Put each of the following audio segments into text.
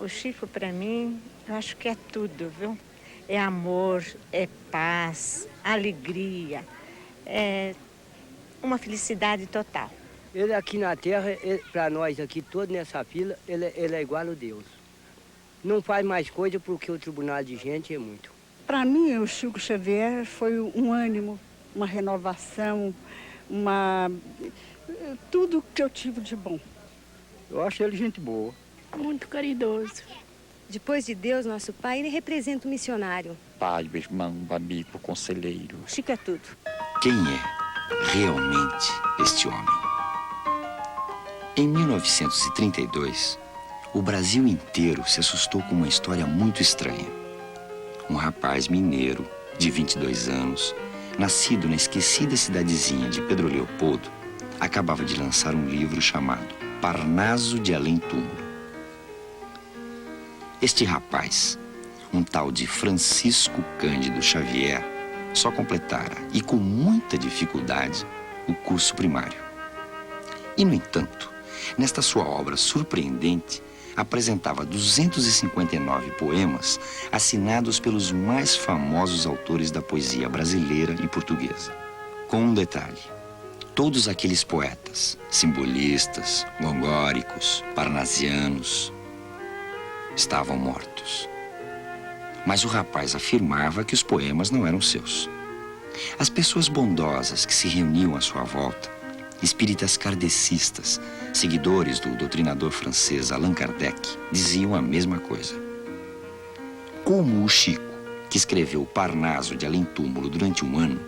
O Chico, para mim, eu acho que é tudo, viu? É amor, é paz, alegria, é uma felicidade total. Ele aqui na Terra, para nós aqui, todos nessa fila, ele é igual a Deus. Não faz mais coisa porque o tribunal de gente é muito. Para mim, o Chico Xavier foi um ânimo, uma renovação, tudo que eu tive de bom. Eu acho ele gente boa. Muito caridoso. Depois de Deus, nosso pai, ele representa o missionário. Pai, irmão, amigo, conselheiro. Chico é tudo. Quem é realmente este homem? Em 1932, o Brasil inteiro se assustou com uma história muito estranha. Um rapaz mineiro, de 22 anos, nascido na esquecida cidadezinha de Pedro Leopoldo, acabava de lançar um livro chamado Parnaso de Além-Túmulo. Este rapaz, um tal de Francisco Cândido Xavier, só completara, e com muita dificuldade, o curso primário. E, no entanto, nesta sua obra surpreendente, apresentava 259 poemas assinados pelos mais famosos autores da poesia brasileira e portuguesa. Com um detalhe: todos aqueles poetas, simbolistas, gongóricos, parnasianos, estavam mortos. Mas o rapaz afirmava que os poemas não eram seus. As pessoas bondosas que se reuniam à sua volta, espíritas kardecistas, seguidores do doutrinador francês Allan Kardec, diziam a mesma coisa. Como o Chico, que escreveu o Parnaso de Além-Túmulo durante um ano,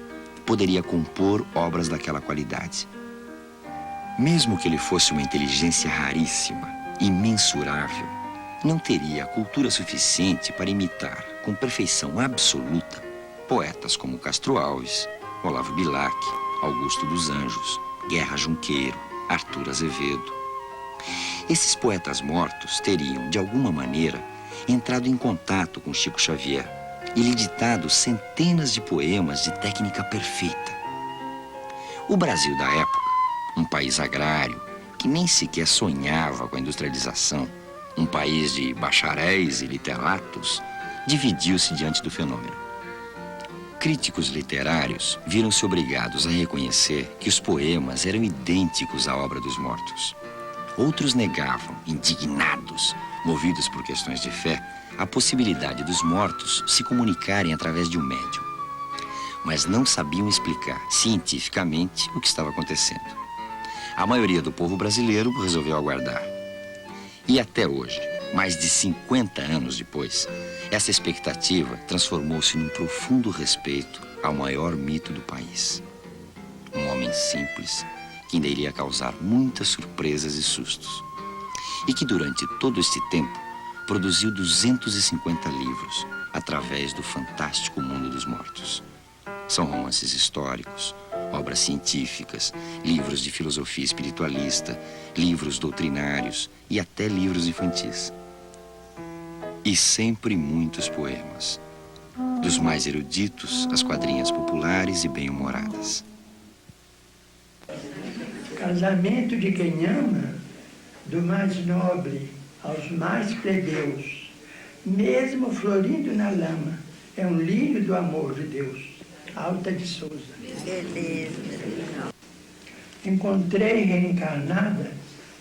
poderia compor obras daquela qualidade? Mesmo que ele fosse uma inteligência raríssima, imensurável, não teria a cultura suficiente para imitar, com perfeição absoluta, poetas como Castro Alves, Olavo Bilac, Augusto dos Anjos, Guerra Junqueiro, Arthur Azevedo. Esses poetas mortos teriam, de alguma maneira, entrado em contato com Chico Xavier e lhe ditado centenas de poemas de técnica perfeita. O Brasil da época, um país agrário, que nem sequer sonhava com a industrialização, um país de bacharéis e literatos, dividiu-se diante do fenômeno. Críticos literários viram-se obrigados a reconhecer que os poemas eram idênticos à obra dos mortos. Outros negavam, indignados, movidos por questões de fé, a possibilidade dos mortos se comunicarem através de um médium. Mas não sabiam explicar cientificamente o que estava acontecendo. A maioria do povo brasileiro resolveu aguardar. E até hoje, mais de 50 anos depois, essa expectativa transformou-se num profundo respeito ao maior mito do país. Um homem simples, que ainda iria causar muitas surpresas e sustos. E que durante todo este tempo produziu 250 livros através do fantástico mundo dos mortos. São romances históricos, obras científicas, livros de filosofia espiritualista, livros doutrinários e até livros infantis. E sempre muitos poemas, dos mais eruditos às quadrinhas populares e bem-humoradas. Casamento de quem ama, do mais nobre aos mais plebeus, mesmo florindo na lama, é um lírio do amor de Deus. Alta de Souza. Beleza. Encontrei reencarnada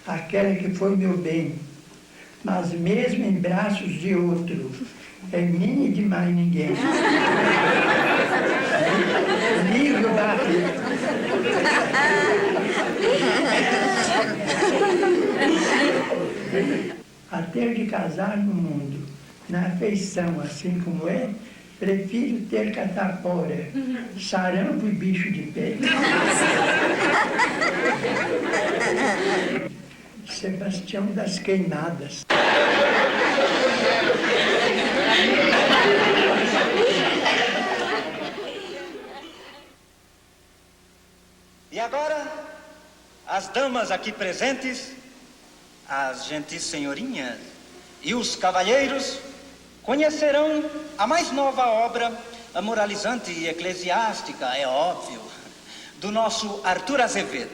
aquela que foi meu bem, mas mesmo em braços de outro, é minha e de mais ninguém. Livro Barreto. A ter de casar no mundo, na afeição assim como é, prefiro ter catapora, sarampo e bicho de pé. Sebastião das Queimadas. E agora, as damas aqui presentes, as gentis senhorinhas e os cavalheiros conhecerão a mais nova obra, a moralizante e eclesiástica, é óbvio, do nosso Arthur Azevedo.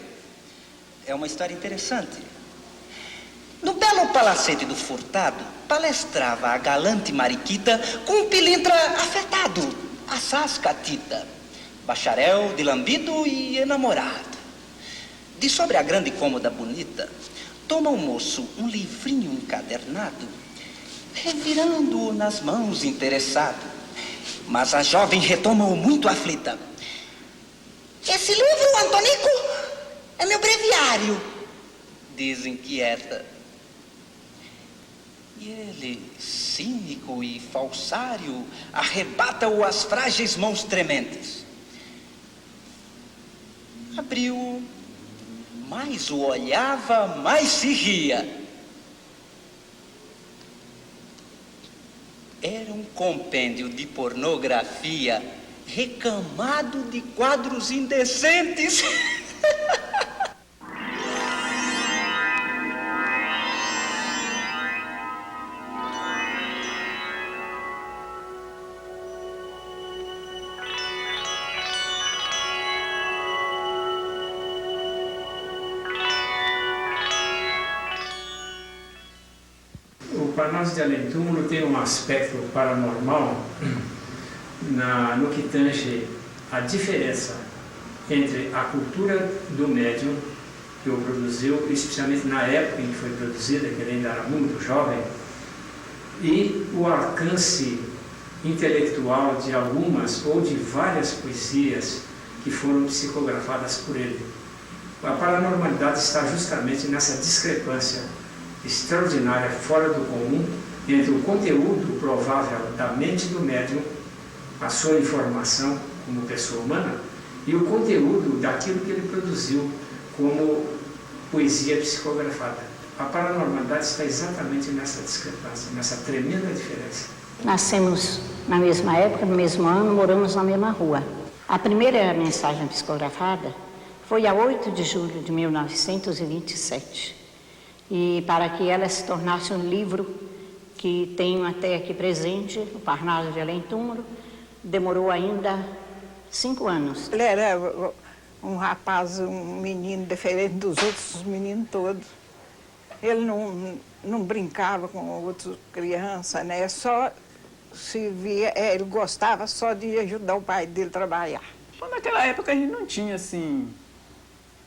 É uma história interessante. No belo palacete do Furtado, palestrava a galante mariquita com um pilintra afetado, assaz catita, bacharel de lambido e enamorado. De sobre a grande cômoda bonita, toma o moço um livrinho encadernado, revirando-o nas mãos interessado. Mas a jovem retoma-o muito aflita. Esse livro, Antonico, é meu breviário, diz inquieta. E ele, cínico e falsário, arrebata-o às frágeis mãos trementes. Abriu-o, mais o olhava, mais se ria. Era um compêndio de pornografia recamado de quadros indecentes. O Parnaso de Além Túmulo tem um aspecto paranormal no que tange a diferença entre a cultura do médium que o produziu, especialmente na época em que foi produzida, que ele ainda era muito jovem, e o alcance intelectual de algumas ou de várias poesias que foram psicografadas por ele. A paranormalidade está justamente nessa discrepância extraordinária, fora do comum, entre o conteúdo provável da mente do médium, a sua informação como pessoa humana, e o conteúdo daquilo que ele produziu como poesia psicografada. A paranormalidade está exatamente nessa discrepância, nessa tremenda diferença. Nascemos na mesma época, no mesmo ano, moramos na mesma rua. A primeira mensagem psicografada foi a 8 de julho de 1927. E para que ela se tornasse um livro que tenho até aqui presente, o Parnaso de Além Túmulo, demorou ainda 5 anos. Ele era um rapaz, um menino diferente dos outros meninos todos. Ele não brincava com outras crianças, né? Só se via, ele gostava só de ajudar o pai dele a trabalhar. Bom, naquela época a gente não tinha, assim,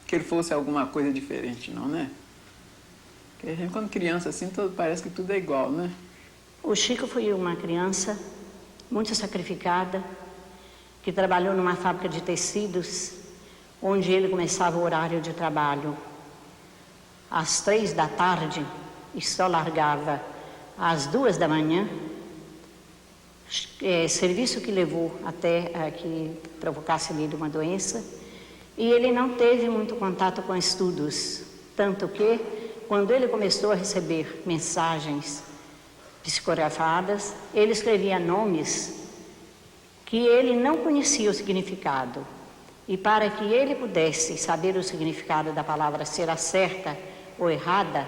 que ele fosse alguma coisa diferente, não, né? Porque a gente, quando criança, assim, parece que tudo é igual, né? O Chico foi uma criança muito sacrificada, que trabalhou numa fábrica de tecidos, onde ele começava o horário de trabalho às 3 da tarde e só largava às 2 da manhã, serviço que levou até a que provocasse nele uma doença, e ele não teve muito contato com estudos, tanto que, quando ele começou a receber mensagens psicografadas, ele escrevia nomes que ele não conhecia o significado. E para que ele pudesse saber o significado da palavra, se era certa ou errada,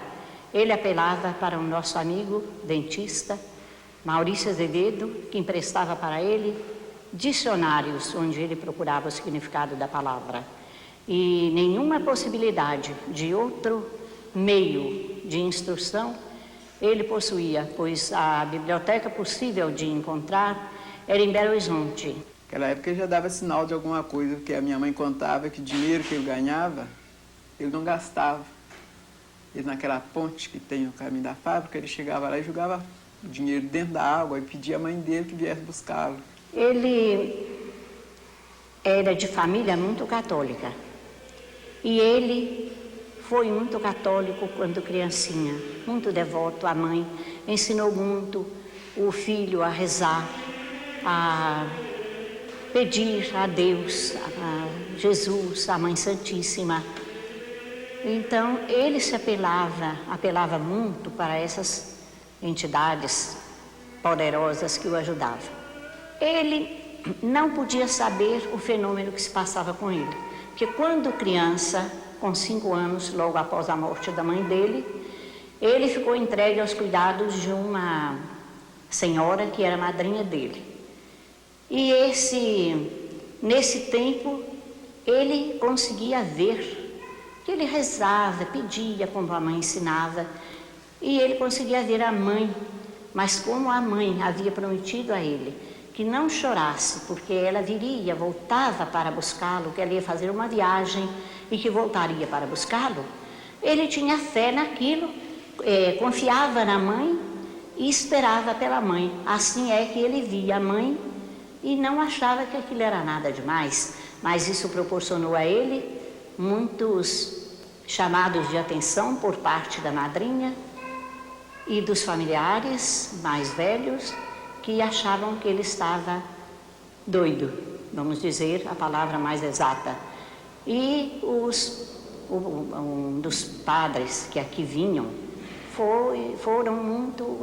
ele apelava para o nosso amigo dentista, Maurício Azevedo, que emprestava para ele dicionários onde ele procurava o significado da palavra. E nenhuma possibilidade de outro meio de instrução ele possuía, pois a biblioteca possível de encontrar era em Belo Horizonte. Naquela época ele já dava sinal de alguma coisa, porque a minha mãe contava que o dinheiro que ele ganhava, ele não gastava. Ele, naquela ponte que tem no caminho da fábrica, ele chegava lá e jogava o dinheiro dentro da água e pedia à mãe dele que viesse buscá-lo. Ele era de família muito católica. E ele foi muito católico quando criancinha, muito devoto à mãe, ensinou muito o filho a rezar, a pedir a Deus, a Jesus, a Mãe Santíssima. Então, ele se apelava muito para essas entidades poderosas que o ajudavam. Ele não podia saber o fenômeno que se passava com ele, porque quando criança, com 5 anos, logo após a morte da mãe dele, ele ficou entregue aos cuidados de uma senhora que era madrinha dele. E nesse tempo, ele conseguia ver que ele rezava, pedia, como a mãe ensinava, E ele conseguia ver a mãe, mas como a mãe havia prometido a ele que não chorasse, porque ela viria, voltava para buscá-lo, que ela ia fazer uma viagem e que voltaria para buscá-lo, ele tinha fé naquilo, confiava na mãe e esperava pela mãe. Assim é que ele via a mãe e não achava que aquilo era nada demais, mas isso proporcionou a ele muitos chamados de atenção por parte da madrinha e dos familiares mais velhos, que achavam que ele estava doido, vamos dizer a palavra mais exata. E um dos padres que aqui vinham foram muito,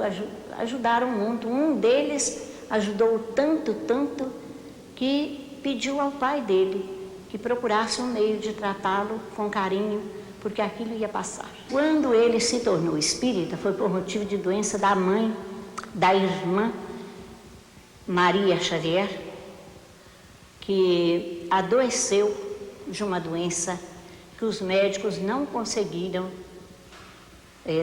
ajudaram muito. Um deles ajudou tanto, que pediu ao pai dele que procurasse um meio de tratá-lo com carinho, porque aquilo ia passar. Quando ele se tornou espírita, foi por motivo de doença da mãe, da irmã Maria Xavier, que adoeceu de uma doença que os médicos não conseguiram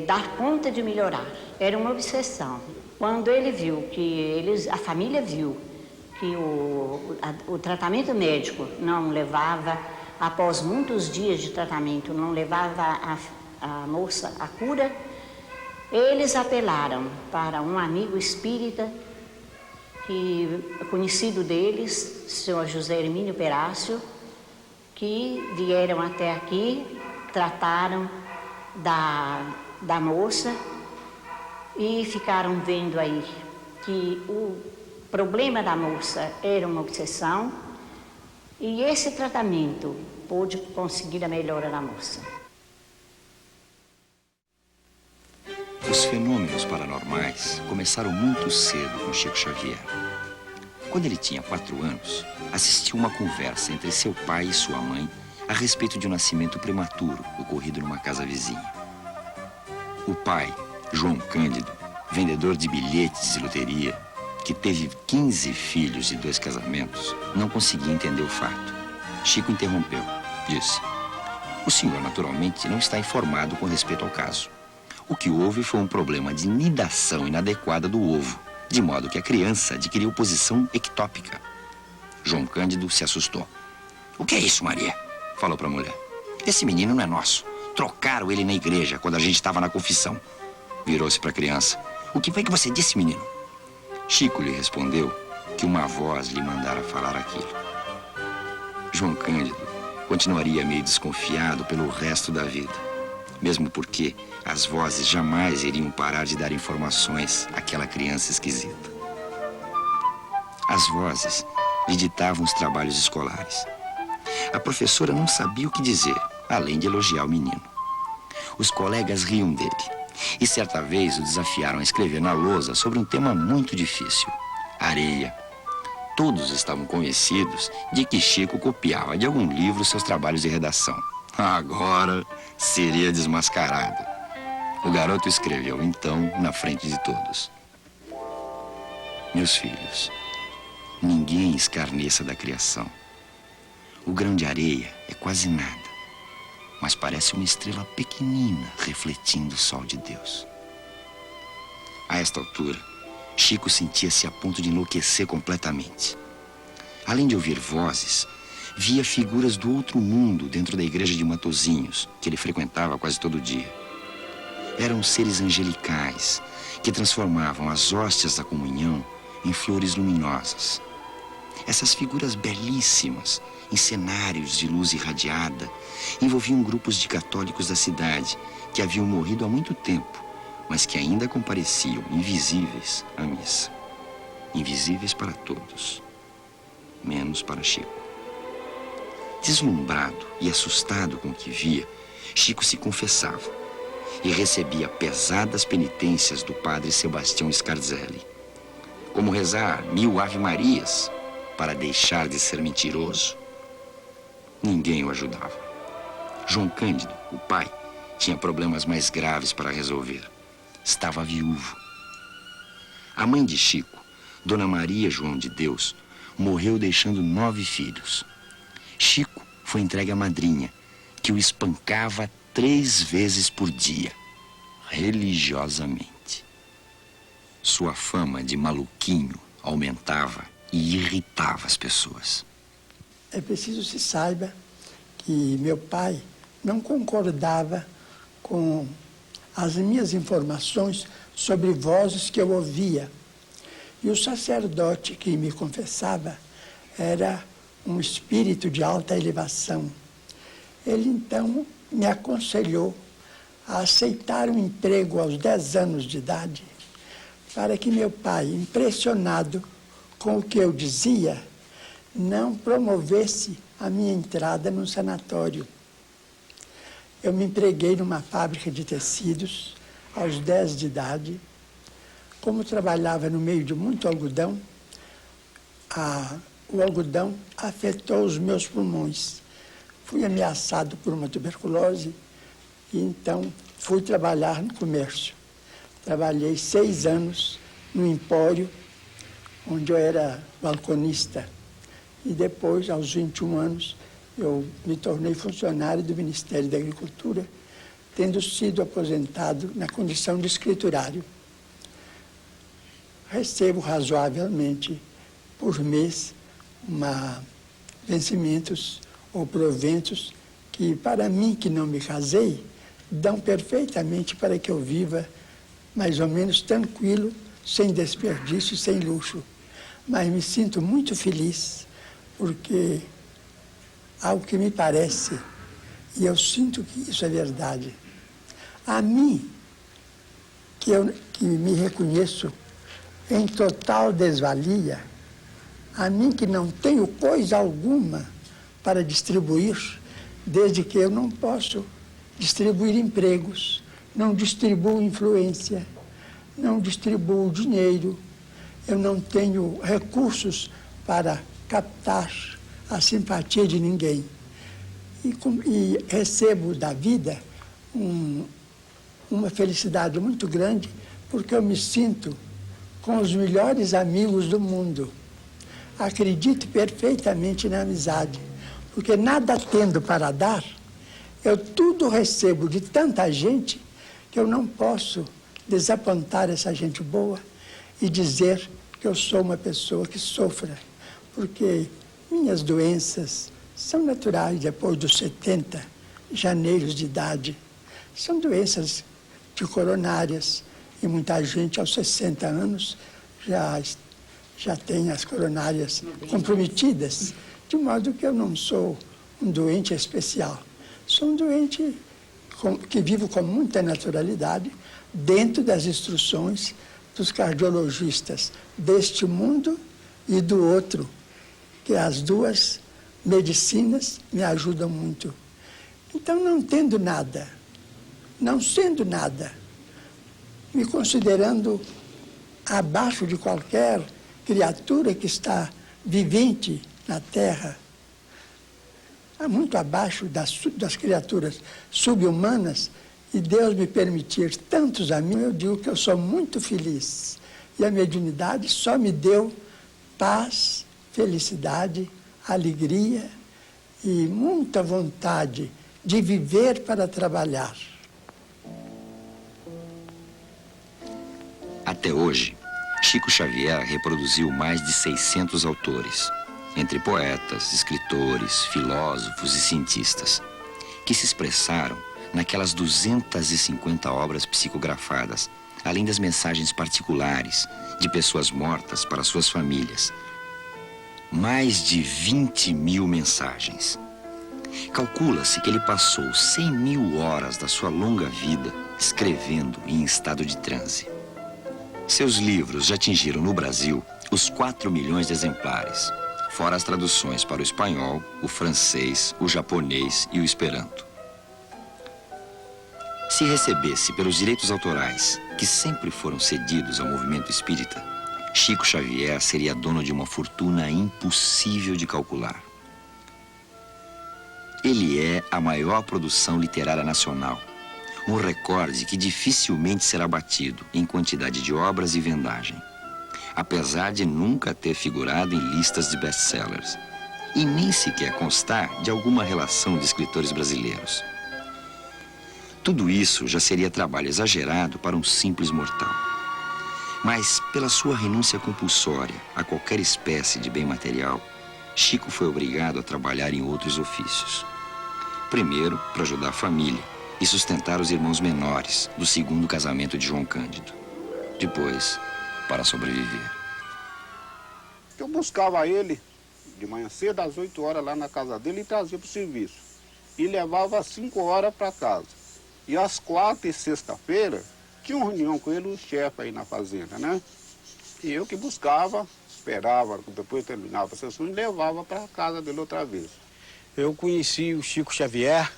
dar conta de melhorar. Era uma obsessão. Quando ele viu a família viu que o tratamento médico não levava, após muitos dias de tratamento, não levava a moça à cura, eles apelaram para um amigo espírita, conhecido deles, o senhor José Hermínio Perácio, que vieram até aqui, trataram da moça e ficaram vendo aí que o problema da moça era uma obsessão e esse tratamento pôde conseguir a melhora da moça. Os fenômenos paranormais começaram muito cedo com Chico Xavier. Quando ele tinha 4 anos, assistiu uma conversa entre seu pai e sua mãe a respeito de um nascimento prematuro ocorrido numa casa vizinha. O pai, João Cândido, vendedor de bilhetes de loteria, que teve 15 filhos e 2 casamentos, não conseguia entender o fato. Chico interrompeu. Disse: "O senhor, naturalmente, não está informado com respeito ao caso. O que houve foi um problema de nidação inadequada do ovo, de modo que a criança adquiriu posição ectópica." João Cândido se assustou. "O que é isso, Maria?" falou para a mulher. "Esse menino não é nosso. Trocaram ele na igreja quando a gente estava na confissão." Virou-se para a criança. "O que foi que você disse, menino?" Chico lhe respondeu que uma voz lhe mandara falar aquilo. João Cândido continuaria meio desconfiado pelo resto da vida, mesmo porque as vozes jamais iriam parar de dar informações àquela criança esquisita. As vozes lhe ditavam os trabalhos escolares. A professora não sabia o que dizer, além de elogiar o menino. Os colegas riam dele e certa vez o desafiaram a escrever na lousa sobre um tema muito difícil: areia. Todos estavam convencidos de que Chico copiava de algum livro seus trabalhos de redação. Agora seria desmascarado. O garoto escreveu, então, na frente de todos: "Meus filhos, ninguém escarneça da criação. O grão de areia é quase nada, mas parece uma estrela pequenina refletindo o sol de Deus." A esta altura, Chico sentia-se a ponto de enlouquecer completamente. Além de ouvir vozes, via figuras do outro mundo dentro da igreja de Matozinhos, que ele frequentava quase todo dia. Eram seres angelicais que transformavam as hóstias da comunhão em flores luminosas. Essas figuras belíssimas, em cenários de luz irradiada, envolviam grupos de católicos da cidade que haviam morrido há muito tempo, mas que ainda compareciam invisíveis à missa. Invisíveis para todos, menos para Chico. Deslumbrado e assustado com o que via, Chico se confessava e recebia pesadas penitências do padre Sebastião Scarzelli, como rezar 1000 ave-marias para deixar de ser mentiroso. Ninguém o ajudava. João Cândido, o pai, tinha problemas mais graves para resolver. Estava viúvo. A mãe de Chico, Dona Maria João de Deus, morreu deixando 9 filhos. Chico foi entregue à madrinha, que o espancava 3 vezes por dia. religiosamente. Sua fama de maluquinho aumentava e irritava as pessoas. É preciso se saiba que meu pai não concordava com as minhas informações sobre vozes que eu ouvia. E o sacerdote que me confessava era um espírito de alta elevação. Ele então me aconselhou a aceitar um emprego aos 10 anos de idade, para que meu pai, impressionado com o que eu dizia, não promovesse a minha entrada num sanatório. Eu me empreguei numa fábrica de tecidos aos 10 de idade. Como trabalhava no meio de muito algodão, o algodão afetou os meus pulmões. Fui ameaçado por uma tuberculose e então fui trabalhar no comércio. Trabalhei 6 anos no empório, onde eu era balconista. E depois, aos 21 anos, eu me tornei funcionário do Ministério da Agricultura, tendo sido aposentado na condição de escriturário. Recebo razoavelmente por mês vencimentos ou proventos que, para mim, que não me casei, dão perfeitamente para que eu viva mais ou menos tranquilo, sem desperdício, sem luxo. Mas me sinto muito feliz, porque ao que me parece, e eu sinto que isso é verdade, a mim, que me reconheço em total desvalia, a mim que não tenho coisa alguma para distribuir, desde que eu não posso distribuir empregos, não distribuo influência, não distribuo dinheiro, eu não tenho recursos para captar a simpatia de ninguém. E recebo da vida uma felicidade muito grande, porque eu me sinto com os melhores amigos do mundo. Acredito perfeitamente na amizade, porque nada tendo para dar, eu tudo recebo de tanta gente que eu não posso desapontar essa gente boa e dizer que eu sou uma pessoa que sofra, porque minhas doenças são naturais depois dos 70 janeiros de idade. São doenças de coronárias e muita gente aos 60 anos já tem as coronárias comprometidas, de modo que eu não sou um doente especial. Sou um doente que vivo com muita naturalidade dentro das instruções dos cardiologistas deste mundo e do outro, que as duas medicinas me ajudam muito. Então, não tendo nada, não sendo nada, me considerando abaixo de qualquer criatura que está vivente na Terra, muito abaixo das criaturas sub-humanas, e Deus me permitir tantos amigos, eu digo que eu sou muito feliz. E a mediunidade só me deu paz, felicidade, alegria e muita vontade de viver para trabalhar. Até hoje, Chico Xavier reproduziu mais de 600 autores, entre poetas, escritores, filósofos e cientistas, que se expressaram naquelas 250 obras psicografadas, além das mensagens particulares de pessoas mortas para suas famílias. Mais de 20.000 mensagens. Calcula-se que ele passou 100.000 horas da sua longa vida escrevendo em estado de transe. Seus livros já atingiram no Brasil os 4 milhões de exemplares, fora as traduções para o espanhol, o francês, o japonês e o esperanto. Se recebesse pelos direitos autorais, que sempre foram cedidos ao movimento espírita, Chico Xavier seria dono de uma fortuna impossível de calcular. Ele é a maior produção literária nacional, um recorde que dificilmente será batido em quantidade de obras e vendagem, apesar de nunca ter figurado em listas de best-sellers e nem sequer constar de alguma relação de escritores brasileiros. Tudo isso já seria trabalho exagerado para um simples mortal. Mas, pela sua renúncia compulsória a qualquer espécie de bem material, Chico foi obrigado a trabalhar em outros ofícios. Primeiro, para ajudar a família e sustentar os irmãos menores do segundo casamento de João Cândido. Depois, para sobreviver. Eu buscava ele de manhã cedo, às 8 horas, lá na casa dele e trazia para o serviço. E levava às 5 horas para casa. E às 4 e sexta-feira, tinha uma reunião com ele, o chefe aí na fazenda, né? E eu que buscava, esperava, depois terminava a sessão e levava para a casa dele outra vez. Eu conheci o Chico Xavier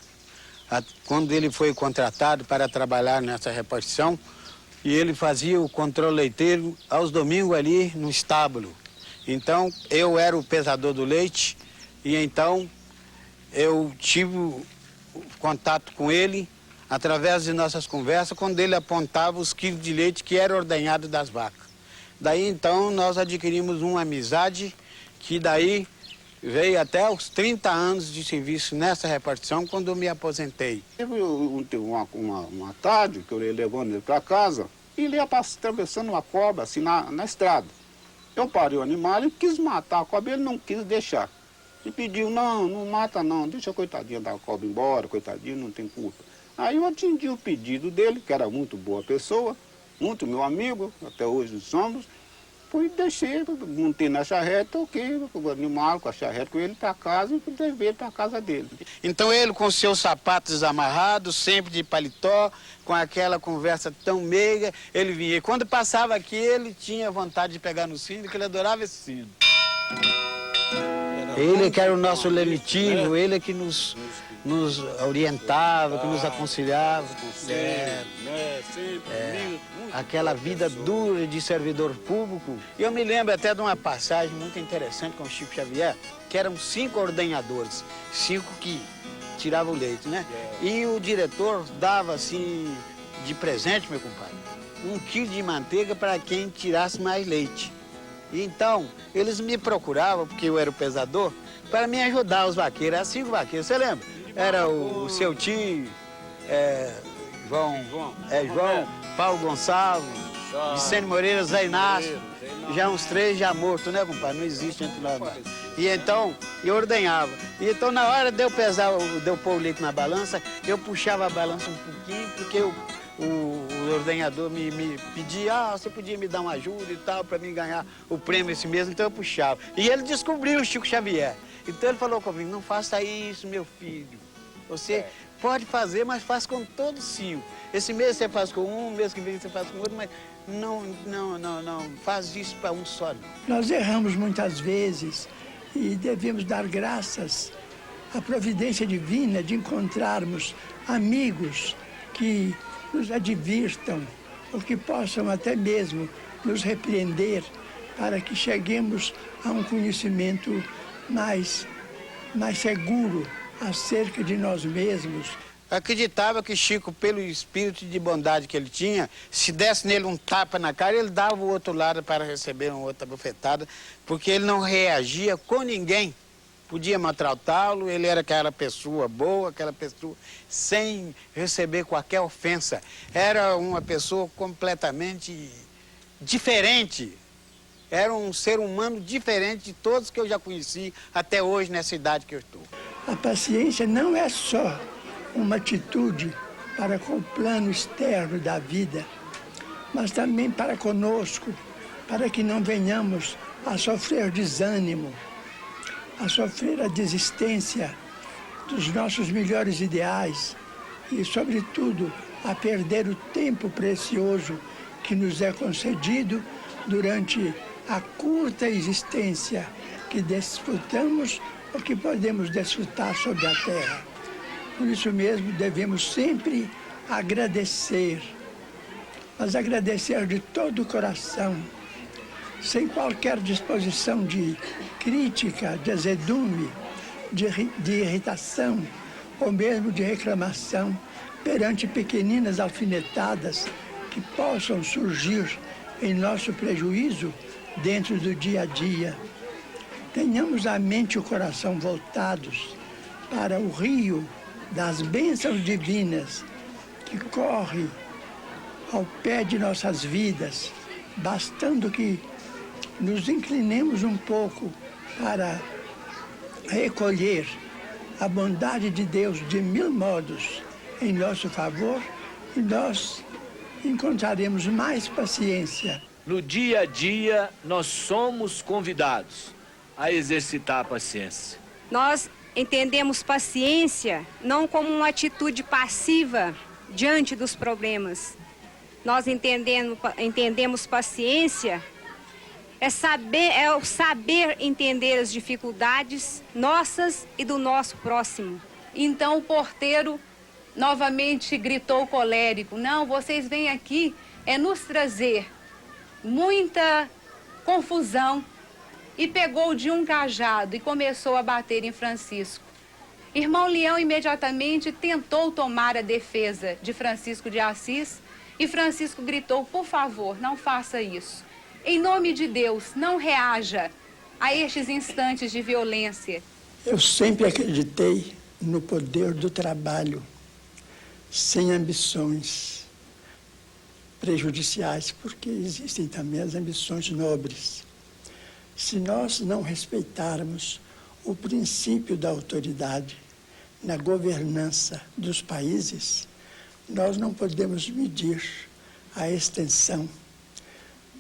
quando ele foi contratado para trabalhar nessa repartição, e ele fazia o controle leiteiro aos domingos ali no estábulo. Então, eu era o pesador do leite, e então eu tive contato com ele através de nossas conversas, quando ele apontava os quilos de leite que era ordenhado das vacas. Daí, então, nós adquirimos uma amizade que daí veio até os 30 anos de serviço nessa repartição, quando eu me aposentei. Teve uma tarde que eu levando ele para casa e ele ia atravessando uma cobra assim na estrada. Eu parei o animal e quis matar a cobra, ele não quis deixar. E pediu, não mata não, deixa a coitadinha da cobra embora, coitadinha, não tem culpa. Aí eu atendi o pedido dele, que era muito boa pessoa, muito meu amigo, até hoje somos. Fui, deixei, montei na charrete, toquei o animal com a charrete com ele para casa e levei ele para casa dele. Então ele com seus sapatos amarrados, sempre de paletó, com aquela conversa tão meiga, ele vinha. E quando passava aqui, ele tinha vontade de pegar no sino, porque ele adorava esse sino. Ele que era o nosso lenitivo, ele que nos orientava, que nos aconselhava. Aquela vida dura de servidor público. Eu me lembro até de uma passagem muito interessante com o Chico Xavier, que eram 5 ordenhadores, 5 que tiravam o leite, né? E o diretor dava, assim, de presente, meu compadre, 1 quilo de manteiga para quem tirasse mais leite. E então, eles me procuravam, porque eu era o pesador, para me ajudar, os vaqueiros. Eram 5 vaqueiros, você lembra? Era o seu tio, João, Paulo Gonçalves, Vicente Moreira, Zé Inácio, já uns 3 já mortos, né, compadre? Não existe entre nós mais. E então, eu ordenhava. E então, na hora de eu pesar, de eu pôr o leite na balança, eu puxava a balança um pouquinho, porque o ordenhador me pedia, você podia me dar uma ajuda e tal, para mim ganhar o prêmio esse mesmo, então eu puxava. E ele descobriu o Chico Xavier. Então ele falou comigo, não faça isso, meu filho. Você pode fazer, mas faz com todos 5. Esse mês você faz com um, mês que vem você faz com outro, mas não faz isso para um só. Nós erramos muitas vezes e devemos dar graças à providência divina de encontrarmos amigos que nos advirtam ou que possam até mesmo nos repreender para que cheguemos a um conhecimento mais seguro acerca de nós mesmos. Acreditava que Chico, pelo espírito de bondade que ele tinha, se desse nele um tapa na cara, ele dava o outro lado para receber uma outra bofetada, porque ele não reagia com ninguém. Podia maltratá-lo, ele era aquela pessoa boa, aquela pessoa sem receber qualquer ofensa. Era uma pessoa completamente diferente. Era um ser humano diferente de todos que eu já conheci até hoje nessa idade que eu estou. A paciência não é só uma atitude para com o plano externo da vida, mas também para conosco, para que não venhamos a sofrer desânimo, a sofrer a desistência dos nossos melhores ideais e, sobretudo, a perder o tempo precioso que nos é concedido durante a curta existência que desfrutamos ou que podemos desfrutar sobre a terra. Por isso mesmo, devemos sempre agradecer, mas agradecer de todo o coração, sem qualquer disposição de crítica, de azedume, de irritação ou mesmo de reclamação perante pequeninas alfinetadas que possam surgir em nosso prejuízo dentro do dia a dia. Tenhamos a mente e o coração voltados para o rio das bênçãos divinas que corre ao pé de nossas vidas, bastando que nos inclinemos um pouco para recolher a bondade de Deus de mil modos em nosso favor, e nós encontraremos mais paciência. No dia a dia, nós somos convidados a exercitar a paciência. Nós entendemos paciência não como uma atitude passiva diante dos problemas. Nós entendemos paciência é o saber entender as dificuldades nossas e do nosso próximo. Então o porteiro novamente gritou colérico: não, vocês vêm aqui nos trazer muita confusão. E pegou de um cajado e começou a bater em Francisco. Irmão Leão imediatamente tentou tomar a defesa de Francisco de Assis e Francisco gritou: por favor, não faça isso. Em nome de Deus, não reaja a estes instantes de violência. Eu sempre acreditei no poder do trabalho, sem ambições prejudiciais, porque existem também as ambições nobres. Se nós não respeitarmos o princípio da autoridade na governança dos países, nós não podemos medir a extensão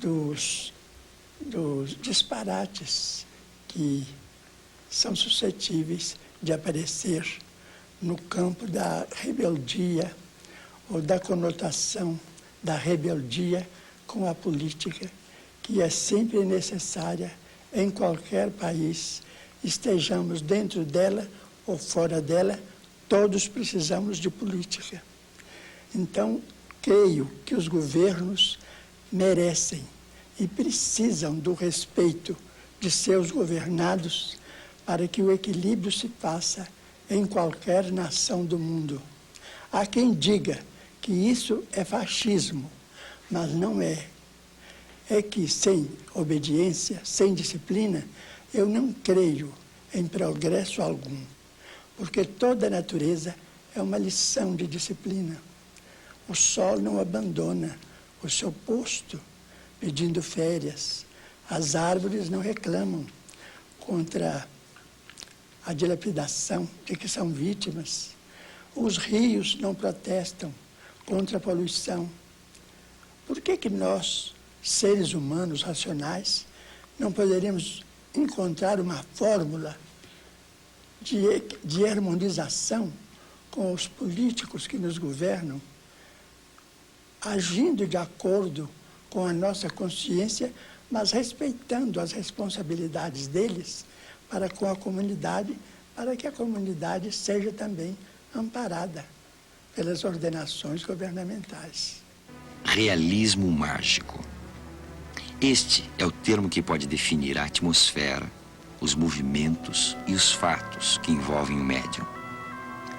dos disparates que são suscetíveis de aparecer no campo da rebeldia ou da conotação da rebeldia com a política, que é sempre necessária em qualquer país, estejamos dentro dela ou fora dela, todos precisamos de política. Então, creio que os governos merecem e precisam do respeito de seus governados para que o equilíbrio se faça em qualquer nação do mundo. Há quem diga que isso é fascismo, mas não é. É que sem obediência, sem disciplina, eu não creio em progresso algum, porque toda a natureza é uma lição de disciplina. O sol não abandona o seu posto pedindo férias. As árvores não reclamam contra a dilapidação de que são vítimas. Os rios não protestam contra a poluição. Por que nós, seres humanos racionais, não poderíamos encontrar uma fórmula de harmonização com os políticos que nos governam, agindo de acordo com a nossa consciência, mas respeitando as responsabilidades deles para com a comunidade, para que a comunidade seja também amparada pelas ordenações governamentais. Realismo mágico. Este é o termo que pode definir a atmosfera, os movimentos e os fatos que envolvem o médium.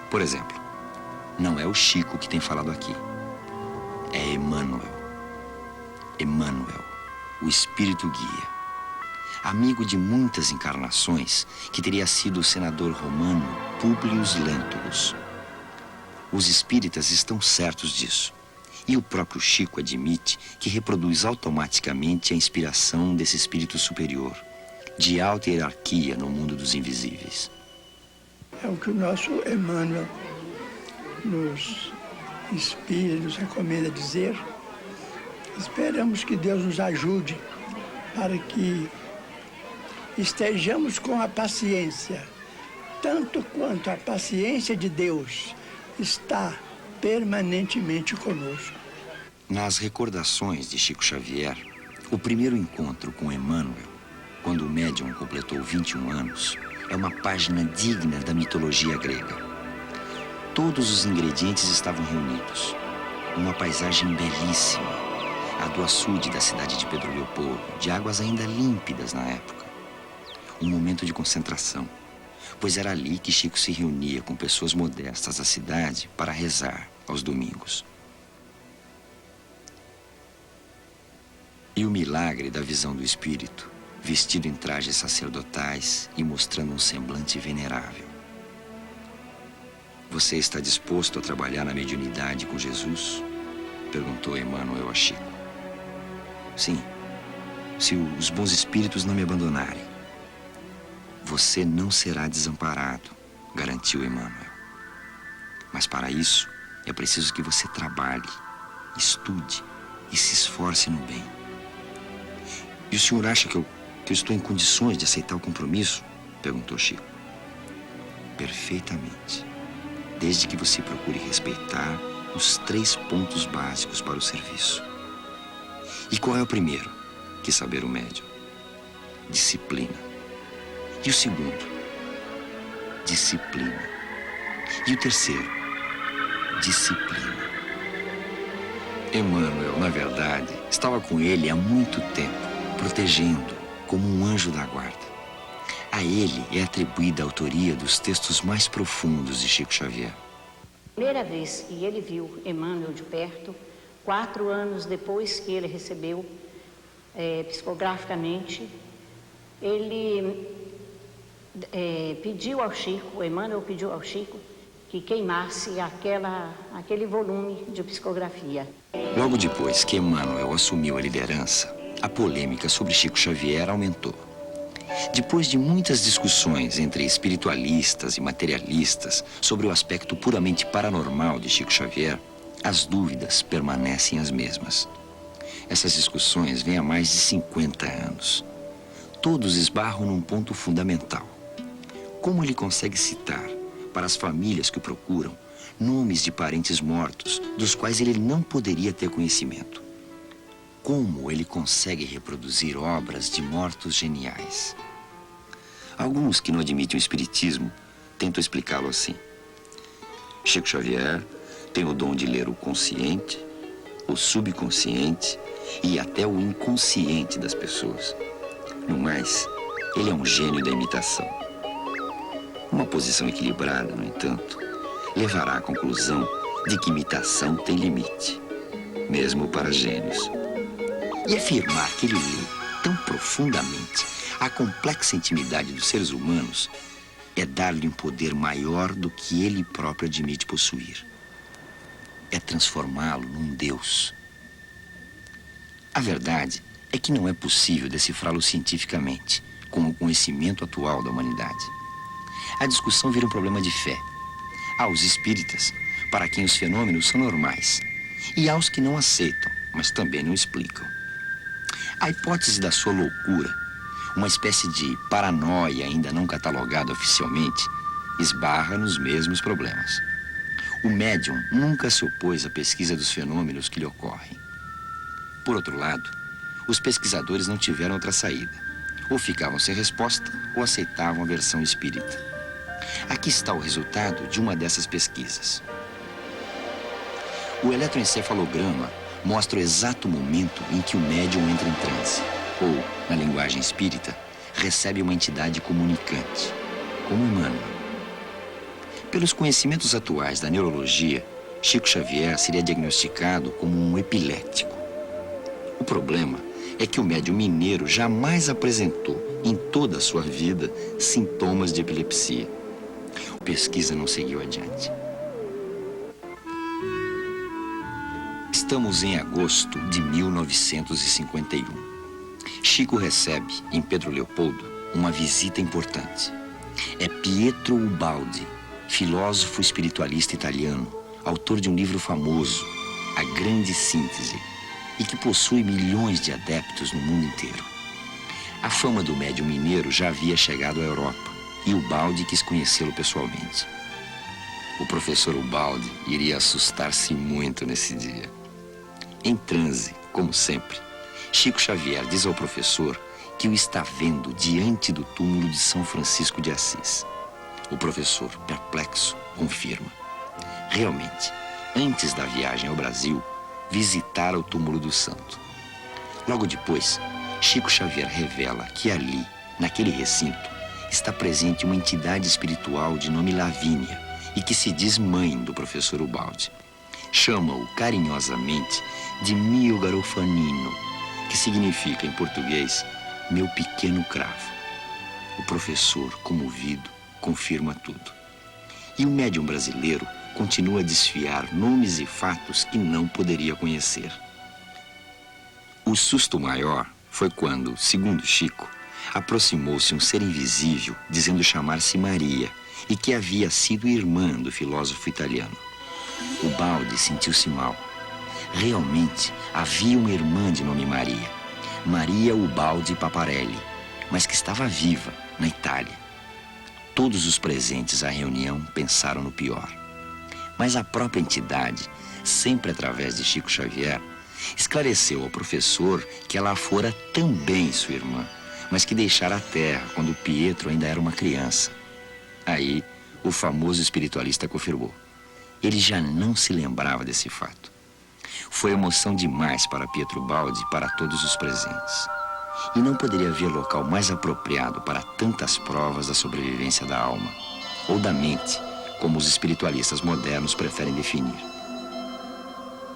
Por exemplo, não é o Chico que tem falado aqui, é Emmanuel. Emmanuel, o espírito guia. Amigo de muitas encarnações, que teria sido o senador romano Públio Lentulus. Os espíritas estão certos disso. E o próprio Chico admite que reproduz automaticamente a inspiração desse espírito superior, de alta hierarquia no mundo dos invisíveis. É o que o nosso Emmanuel nos inspira, nos recomenda dizer. Esperamos que Deus nos ajude para que estejamos com a paciência, tanto quanto a paciência de Deus está permanentemente conosco. Nas recordações de Chico Xavier, o primeiro encontro com Emmanuel, quando o médium completou 21 anos, é uma página digna da mitologia grega. Todos os ingredientes estavam reunidos. Uma paisagem belíssima, a do açude da cidade de Pedro Leopoldo, de águas ainda límpidas na época. Um momento de concentração, pois era ali que Chico se reunia com pessoas modestas da cidade para rezar aos domingos. E o milagre da visão do espírito, vestido em trajes sacerdotais e mostrando um semblante venerável. Você está disposto a trabalhar na mediunidade com Jesus? Perguntou Emmanuel a Chico. Sim, se os bons espíritos não me abandonarem. Você não será desamparado, garantiu Emmanuel. Mas para isso, é preciso que você trabalhe, estude e se esforce no bem. E o senhor acha que eu estou em condições de aceitar o compromisso? Perguntou Chico. Perfeitamente. Desde que você procure respeitar os 3 pontos básicos para o serviço. E qual é o primeiro? Quis saber o médium. Disciplina. E o segundo? Disciplina. E o terceiro? Disciplina. Emmanuel, na verdade, estava com ele há muito tempo, protegendo-o como um anjo da guarda. A ele é atribuída a autoria dos textos mais profundos de Chico Xavier. Primeira vez que ele viu Emmanuel de perto, 4 anos depois que ele recebeu psicograficamente, ele pediu ao Chico, Emmanuel pediu ao Chico, que queimasse aquele volume de psicografia. Logo depois que Emmanuel assumiu a liderança, a polêmica sobre Chico Xavier aumentou. Depois de muitas discussões entre espiritualistas e materialistas sobre o aspecto puramente paranormal de Chico Xavier, as dúvidas permanecem as mesmas. Essas discussões vêm há mais de 50 anos. Todos esbarram num ponto fundamental. Como ele consegue citar, para as famílias que o procuram, nomes de parentes mortos, dos quais ele não poderia ter conhecimento? Como ele consegue reproduzir obras de mortos geniais? Alguns que não admitem o espiritismo tentam explicá-lo assim. Chico Xavier tem o dom de ler o consciente, o subconsciente e até o inconsciente das pessoas. No mais, ele é um gênio da imitação. Uma posição equilibrada, no entanto, levará à conclusão de que imitação tem limite, mesmo para gênios. E afirmar que ele lê tão profundamente a complexa intimidade dos seres humanos é dar-lhe um poder maior do que ele próprio admite possuir. É transformá-lo num Deus. A verdade é que não é possível decifrá-lo cientificamente, com o conhecimento atual da humanidade. A discussão vira um problema de fé. Há os espíritas, para quem os fenômenos são normais, e há os que não aceitam, mas também não explicam. A hipótese da sua loucura, uma espécie de paranoia ainda não catalogada oficialmente, esbarra nos mesmos problemas. O médium nunca se opôs à pesquisa dos fenômenos que lhe ocorrem. Por outro lado, os pesquisadores não tiveram outra saída. Ou ficavam sem resposta, ou aceitavam a versão espírita. Aqui está o resultado de uma dessas pesquisas. O eletroencefalograma mostra o exato momento em que o médium entra em transe, ou, na linguagem espírita, recebe uma entidade comunicante, como Emmanuel. Pelos conhecimentos atuais da neurologia, Chico Xavier seria diagnosticado como um epilético. O problema é que o médium mineiro jamais apresentou, em toda a sua vida, sintomas de epilepsia. A pesquisa não seguiu adiante. Estamos em agosto de 1951. Chico recebe, em Pedro Leopoldo, uma visita importante. É Pietro Ubaldi, filósofo espiritualista italiano, autor de um livro famoso, A Grande Síntese, e que possui milhões de adeptos no mundo inteiro. A fama do médium mineiro já havia chegado à Europa, e Ubaldi quis conhecê-lo pessoalmente. O professor Ubaldi iria assustar-se muito nesse dia. Em transe, como sempre, Chico Xavier diz ao professor que o está vendo diante do túmulo de São Francisco de Assis. O professor, perplexo, confirma. Realmente, antes da viagem ao Brasil, visitara o túmulo do santo. Logo depois, Chico Xavier revela que ali, naquele recinto, está presente uma entidade espiritual de nome Lavínia e que se diz mãe do professor Ubaldi. Chama-o carinhosamente de Mio Garofanino, que significa em português, meu pequeno cravo. O professor, comovido, confirma tudo. E o médium brasileiro continua a desfiar nomes e fatos que não poderia conhecer. O susto maior foi quando, segundo Chico, aproximou-se um ser invisível dizendo chamar-se Maria e que havia sido irmã do filósofo italiano. O Baldi sentiu-se mal. Realmente havia uma irmã de nome Maria, Maria Ubaldi Paparelli, mas que estava viva na Itália. Todos os presentes à reunião pensaram no pior. Mas a própria entidade, sempre através de Chico Xavier, esclareceu ao professor que ela fora também sua irmã, mas que deixara a terra quando Pietro ainda era uma criança. Aí, o famoso espiritualista confirmou. Ele já não se lembrava desse fato. Foi emoção demais para Pietro Baldi e para todos os presentes. E não poderia haver local mais apropriado para tantas provas da sobrevivência da alma, ou da mente, como os espiritualistas modernos preferem definir.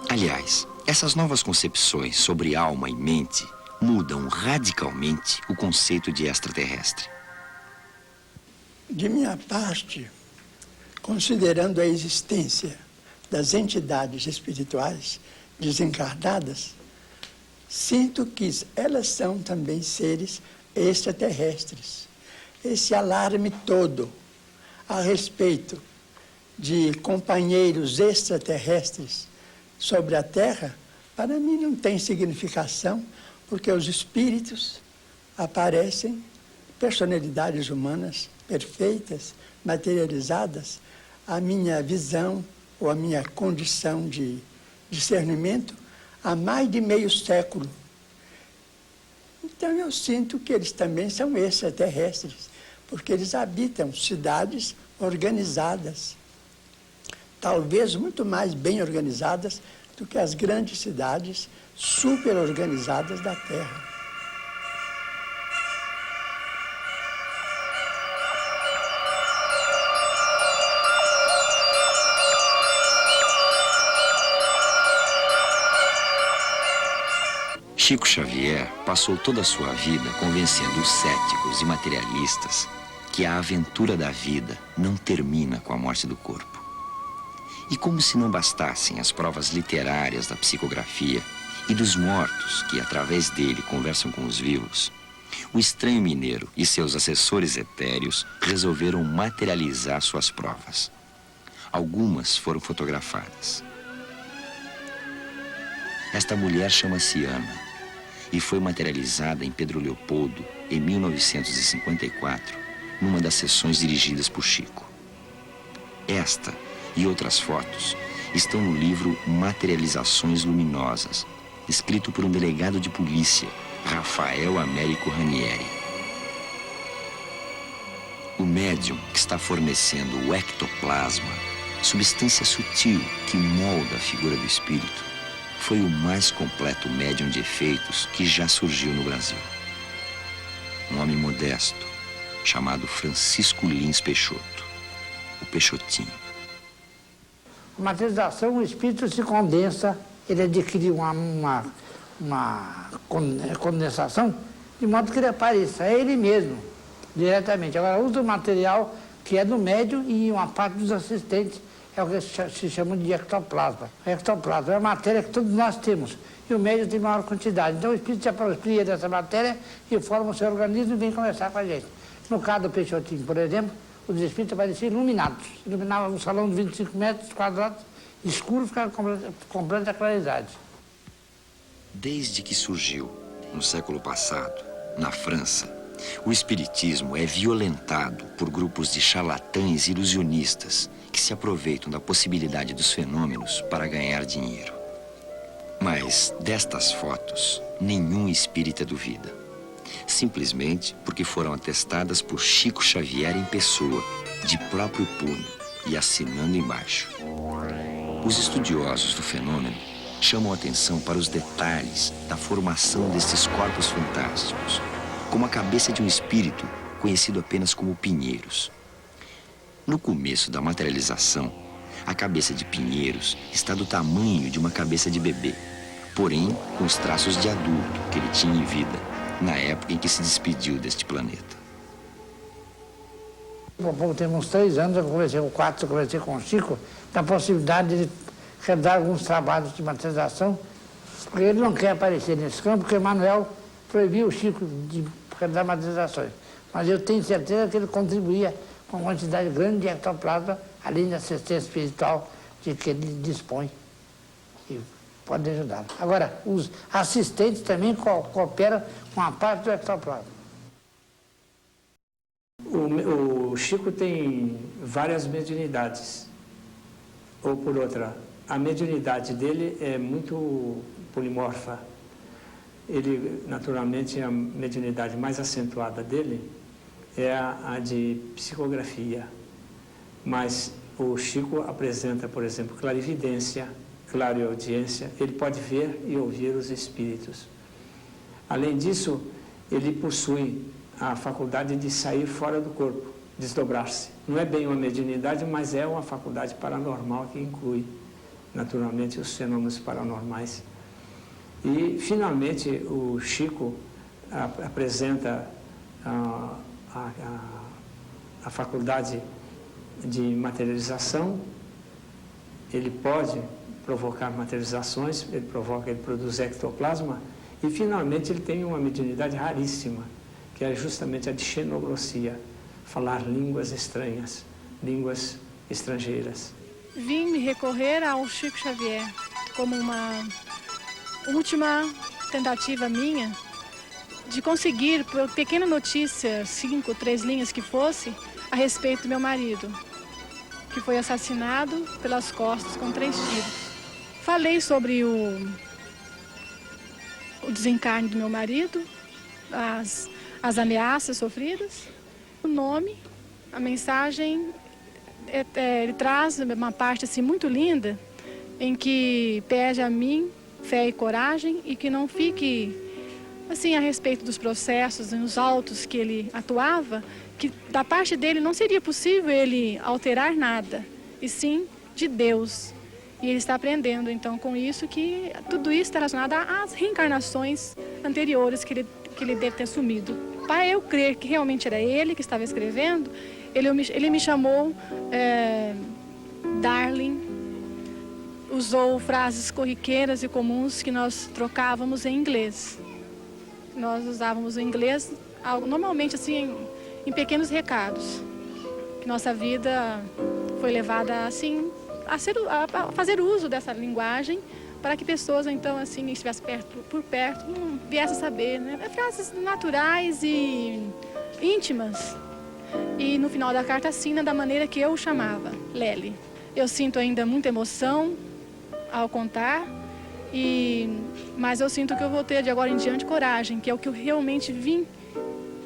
Aliás, essas novas concepções sobre alma e mente mudam radicalmente o conceito de extraterrestre. De minha parte, considerando a existência das entidades espirituais desencarnadas, sinto que elas são também seres extraterrestres. Esse alarme todo a respeito de companheiros extraterrestres sobre a Terra, para mim não tem significação, porque os espíritos aparecem, personalidades humanas perfeitas, materializadas. A minha visão ou a minha condição de discernimento há mais de meio século. Então eu sinto que eles também são extraterrestres, porque eles habitam cidades organizadas, talvez muito mais bem organizadas do que as grandes cidades super organizadas da Terra. Chico Xavier passou toda a sua vida convencendo os céticos e materialistas que a aventura da vida não termina com a morte do corpo. E como se não bastassem as provas literárias da psicografia e dos mortos que, através dele, conversam com os vivos, o estranho mineiro e seus assessores etéreos resolveram materializar suas provas. Algumas foram fotografadas. Esta mulher chama-se Ana e foi materializada em Pedro Leopoldo em 1954, numa das sessões dirigidas por Chico. Esta e outras fotos estão no livro Materializações Luminosas, escrito por um delegado de polícia, Rafael Américo Ranieri. O médium que está fornecendo o ectoplasma, substância sutil que molda a figura do espírito, foi o mais completo médium de efeitos que já surgiu no Brasil. Um homem modesto, chamado Francisco Lins Peixoto, o Peixotinho. A materialização, o espírito se condensa, ele adquire uma condensação, de modo que ele apareça, é ele mesmo, diretamente. Agora, usa o material que é do médium e uma parte dos assistentes, é o que se chama de ectoplasma. O ectoplasma é a matéria que todos nós temos, e o médium tem maior quantidade. Então o espírito se apropria dessa matéria e forma o seu organismo e vem conversar com a gente. No caso do Peixotinho, por exemplo, os espíritos apareciam iluminados. Iluminavam um salão de 25 metros quadrados, escuro, ficava com completa claridade. Desde que surgiu, no século passado, na França, o espiritismo é violentado por grupos de charlatães ilusionistas que se aproveitam da possibilidade dos fenômenos para ganhar dinheiro. Mas destas fotos, nenhum espírita duvida. Simplesmente porque foram atestadas por Chico Xavier em pessoa, de próprio punho e assinando embaixo. Os estudiosos do fenômeno chamam a atenção para os detalhes da formação destes corpos fantásticos, como a cabeça de um espírito conhecido apenas como Pinheiros. No começo da materialização, a cabeça de Pinheiros está do tamanho de uma cabeça de bebê, porém com os traços de adulto que ele tinha em vida, na época em que se despediu deste planeta. Por pouco tempo, uns 3 anos, eu conversei com o Chico, da possibilidade de ele realizar alguns trabalhos de materialização, porque ele não quer aparecer nesse campo, porque Emmanuel proibiu o Chico de realizar materializações. Mas eu tenho certeza que ele contribuía com uma quantidade grande de ectoplasma, além da assistência espiritual de que ele dispõe. E pode ajudar. Agora, os assistentes também cooperam com a parte do ectoplasma. O Chico tem várias mediunidades. Ou por outra, a mediunidade dele é muito polimorfa. Ele, naturalmente, a mediunidade mais acentuada dele é a de psicografia. Mas o Chico apresenta, por exemplo, clarividência, clareaudiência. Ele pode ver e ouvir os espíritos. Além disso, ele possui a faculdade de sair fora do corpo, desdobrar-se. Não é bem uma mediunidade, mas é uma faculdade paranormal que inclui, naturalmente, os fenômenos paranormais. E, finalmente, o Chico apresenta a faculdade de materialização. Ele pode provocar materializações, ele produz ectoplasma, e, finalmente, ele tem uma mediunidade raríssima, que é justamente a de xenoglossia, falar línguas estranhas, línguas estrangeiras. Vim me recorrer ao Chico Xavier como uma última tentativa minha de conseguir, por pequena notícia, 5, 3 linhas que fosse, a respeito do meu marido, que foi assassinado pelas costas com 3 tiros. Falei sobre o desencarne do meu marido, as ameaças sofridas, o nome, a mensagem, ele traz uma parte assim muito linda, em que pede a mim fé e coragem e que não fique assim a respeito dos processos e nos autos que ele atuava, que da parte dele não seria possível ele alterar nada, e sim de Deus. E ele está aprendendo então com isso que tudo isso está relacionado às reencarnações anteriores que ele deve ter assumido. Para eu crer que realmente era ele que estava escrevendo, ele me chamou Darling, usou frases corriqueiras e comuns que nós trocávamos em inglês. Nós usávamos o inglês normalmente assim em pequenos recados. Que nossa vida foi levada assim a fazer uso dessa linguagem, para que pessoas, então, assim, que estivessem por perto, não viessem a saber, né? Frases naturais e íntimas. E no final da carta assina da maneira que eu o chamava, Lely. Eu sinto ainda muita emoção ao contar, mas eu sinto que eu vou ter de agora em diante coragem, que é o que eu realmente vim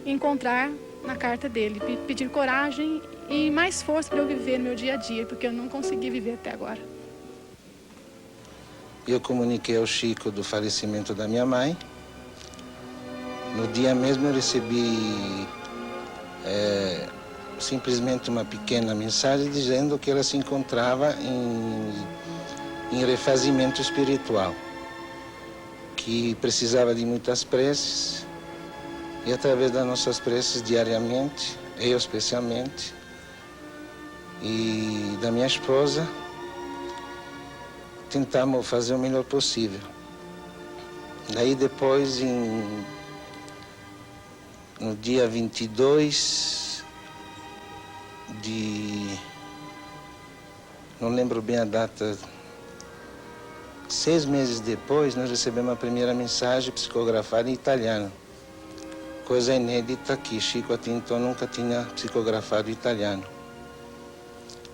encontrar na carta dele. Pedir coragem e mais força para eu viver no meu dia a dia, porque eu não consegui viver até agora. Eu comuniquei ao Chico do falecimento da minha mãe. No dia mesmo eu recebi simplesmente uma pequena mensagem dizendo que ela se encontrava em refazimento espiritual, que precisava de muitas preces, e através das nossas preces diariamente, eu especialmente, e da minha esposa, tentamos fazer o melhor possível. Daí depois, no dia 22 não lembro bem a data, 6 meses depois, nós recebemos a primeira mensagem psicografada em italiano. Coisa inédita que Chico até então nunca tinha psicografado em italiano.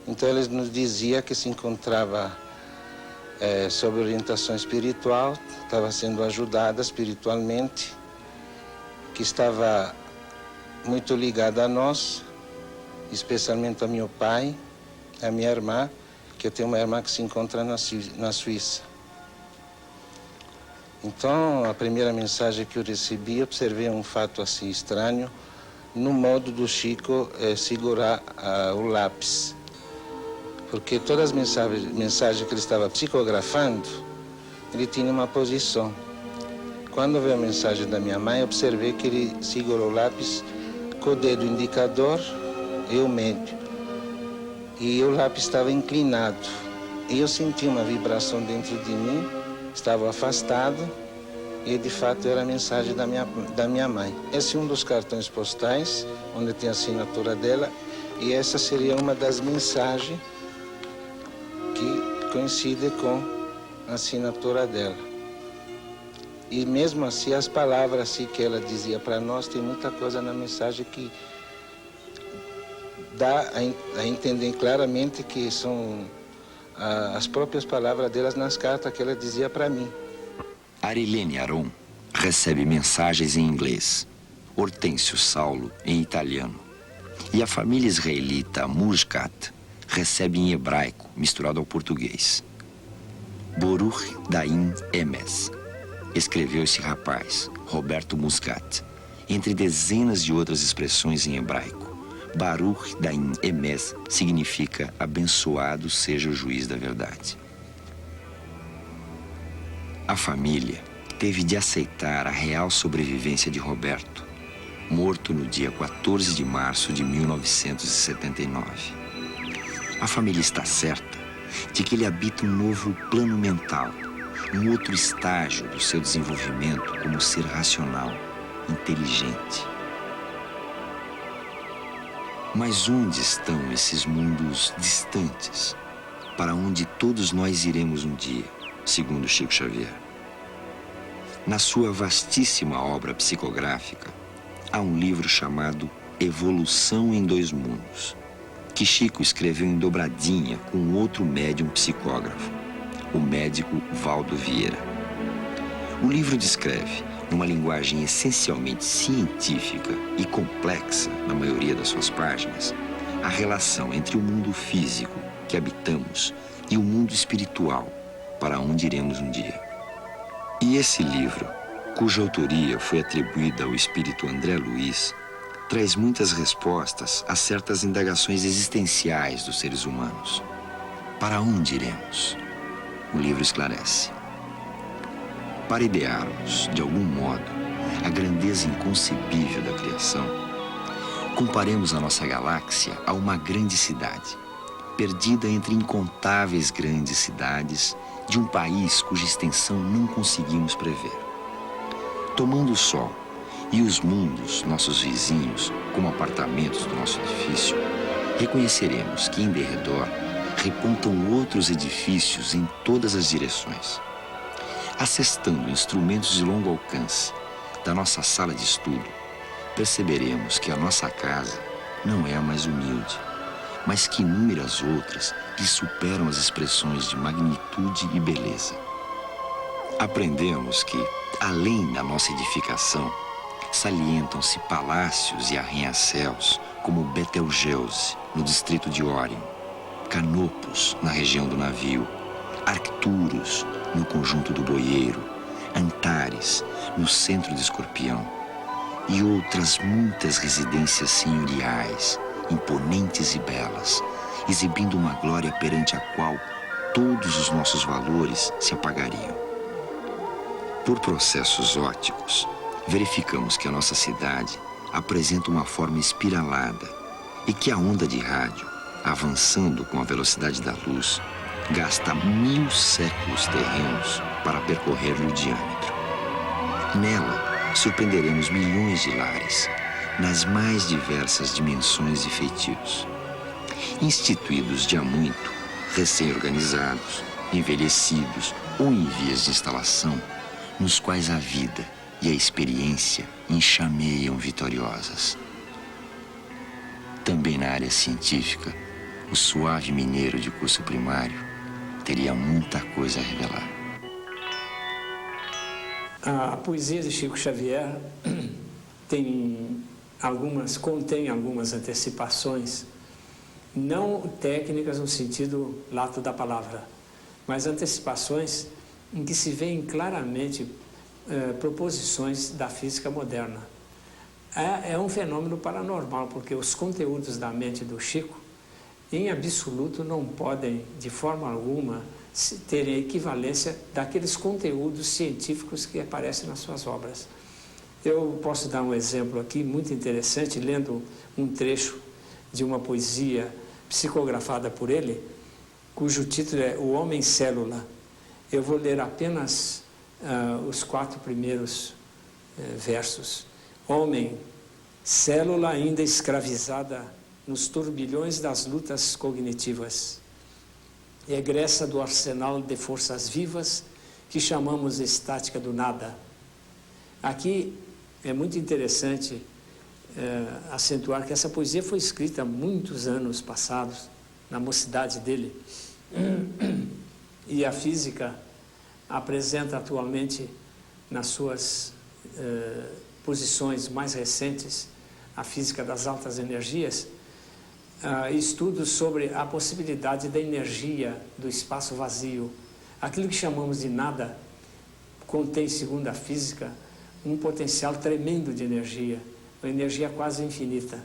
Então ele nos dizia que se encontrava sob orientação espiritual, estava sendo ajudada espiritualmente, que estava muito ligada a nós, especialmente ao meu pai, a minha irmã, que eu tenho uma irmã que se encontra na Suíça. Então, a primeira mensagem que eu recebi, observei um fato assim estranho no modo do Chico segurar o lápis. Porque todas as mensagens que ele estava psicografando, ele tinha uma posição. Quando veio a mensagem da minha mãe, observei que ele segurou o lápis com o dedo indicador eu médio. E o lápis estava inclinado. E eu senti uma vibração dentro de mim, estava afastado, e de fato era a mensagem da minha mãe. Esse é um dos cartões postais, onde tem a assinatura dela, e essa seria uma das mensagens que coincide com a assinatura dela. E mesmo assim, as palavras assim, que ela dizia para nós, tem muita coisa na mensagem que dá a entender claramente que são as próprias palavras delas nas cartas que ela dizia para mim. Arilene Aron recebe mensagens em inglês, Hortêncio Saulo em italiano, e a família israelita Muscat recebe em hebraico, misturado ao português. Baruch Daim Emes escreveu esse rapaz, Roberto Muscat, entre dezenas de outras expressões em hebraico. Baruch Daim Emes significa abençoado seja o juiz da verdade. A família teve de aceitar a real sobrevivência de Roberto, morto no dia 14 de março de 1979. A família está certa de que ele habita um novo plano mental, um outro estágio do seu desenvolvimento como ser racional, inteligente. Mas onde estão esses mundos distantes, para onde todos nós iremos um dia, segundo Chico Xavier? Na sua vastíssima obra psicográfica, há um livro chamado Evolução em Dois Mundos, que Chico escreveu em dobradinha com outro médium psicógrafo, o médico Valdo Vieira. O livro descreve, numa linguagem essencialmente científica e complexa na maioria das suas páginas, a relação entre o mundo físico que habitamos e o mundo espiritual, para onde iremos um dia. E esse livro, cuja autoria foi atribuída ao espírito André Luiz, traz muitas respostas a certas indagações existenciais dos seres humanos. Para onde iremos? O livro esclarece. Para idearmos, de algum modo, a grandeza inconcebível da criação, comparemos a nossa galáxia a uma grande cidade, perdida entre incontáveis grandes cidades de um país cuja extensão não conseguimos prever. Tomando o Sol e os mundos, nossos vizinhos, como apartamentos do nosso edifício, reconheceremos que em derredor repontam outros edifícios em todas as direções. Assestando instrumentos de longo alcance da nossa sala de estudo, perceberemos que a nossa casa não é a mais humilde, mas que inúmeras outras lhe superam as expressões de magnitude e beleza. Aprendemos que, além da nossa edificação, salientam-se palácios e arranha-céus como Betelgeuse, no distrito de Órion, Canopus, na região do navio, Arcturus, no conjunto do Boieiro, Antares, no centro de Escorpião, e outras muitas residências senhoriais, imponentes e belas, exibindo uma glória perante a qual todos os nossos valores se apagariam. Por processos ópticos, verificamos que a nossa cidade apresenta uma forma espiralada e que a onda de rádio, avançando com a velocidade da luz, gasta 1000 séculos terrenos para percorrer-lhe o diâmetro. Nela, surpreenderemos milhões de lares, nas mais diversas dimensões e feitios. Instituídos de há muito, recém-organizados, envelhecidos ou em vias de instalação, nos quais a vida e a experiência enxameiam vitoriosas. Também na área científica, o suave mineiro de curso primário teria muita coisa a revelar. A poesia de Chico Xavier contém algumas antecipações, não técnicas no sentido lato da palavra, mas antecipações em que se veem claramente proposições da física moderna. É um fenômeno paranormal, porque os conteúdos da mente do Chico, em absoluto, não podem, de forma alguma, terem equivalência daqueles conteúdos científicos que aparecem nas suas obras. Eu posso dar um exemplo aqui muito interessante, lendo um trecho de uma poesia psicografada por ele, cujo título é O Homem Célula. Eu vou ler apenas os 4 primeiros versos. Homem, célula ainda escravizada nos turbilhões das lutas cognitivas, egressa do arsenal de forças vivas que chamamos estática do nada. Aqui é muito interessante acentuar que essa poesia foi escrita há muitos anos passados, na mocidade dele, e a física apresenta atualmente, nas suas posições mais recentes, a física das altas energias, estudos sobre a possibilidade da energia do espaço vazio. Aquilo que chamamos de nada contém, segundo a física, um potencial tremendo de energia, uma energia quase infinita.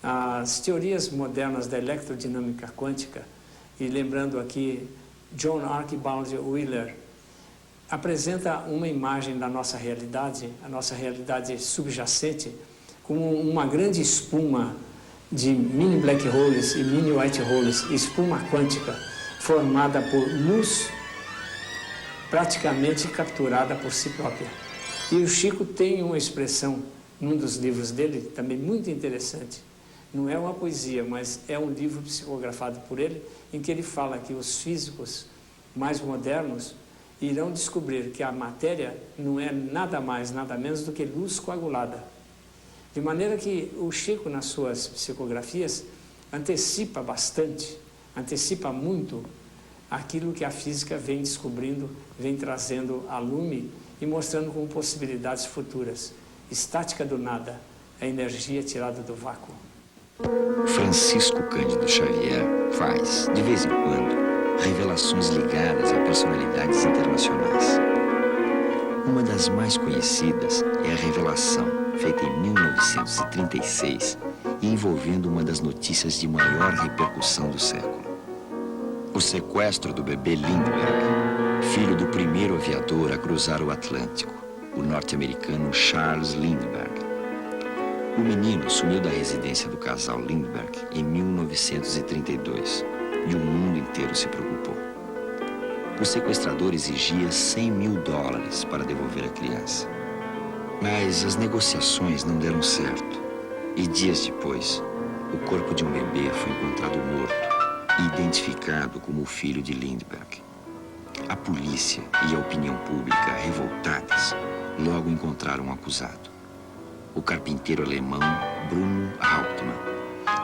As teorias modernas da eletrodinâmica quântica, e lembrando aqui John Archibald Wheeler, apresenta uma imagem da nossa realidade, a nossa realidade subjacente, como uma grande espuma de mini black holes e mini white holes, espuma quântica, formada por luz praticamente capturada por si própria. E o Chico tem uma expressão, num dos livros dele, também muito interessante. Não é uma poesia, mas é um livro psicografado por ele, em que ele fala que os físicos mais modernos irão descobrir que a matéria não é nada mais, nada menos do que luz coagulada. De maneira que o Chico, nas suas psicografias, antecipa bastante, antecipa muito aquilo que a física vem descobrindo, vem trazendo a lume e mostrando como possibilidades futuras. Estática do nada, a energia tirada do vácuo. Francisco Cândido Xavier faz, de vez em quando, revelações ligadas a personalidades internacionais. Uma das mais conhecidas é a revelação, feita em 1936 e envolvendo uma das notícias de maior repercussão do século. O sequestro do bebê Lindbergh, filho do primeiro aviador a cruzar o Atlântico, o norte-americano Charles Lindbergh. O menino sumiu da residência do casal Lindbergh em 1932 e o mundo inteiro se preocupou. O sequestrador exigia $100 mil para devolver a criança. Mas as negociações não deram certo e dias depois, o corpo de um bebê foi encontrado morto e identificado como o filho de Lindbergh. A polícia e a opinião pública, revoltadas, logo encontraram um acusado. O carpinteiro alemão Bruno Hauptmann,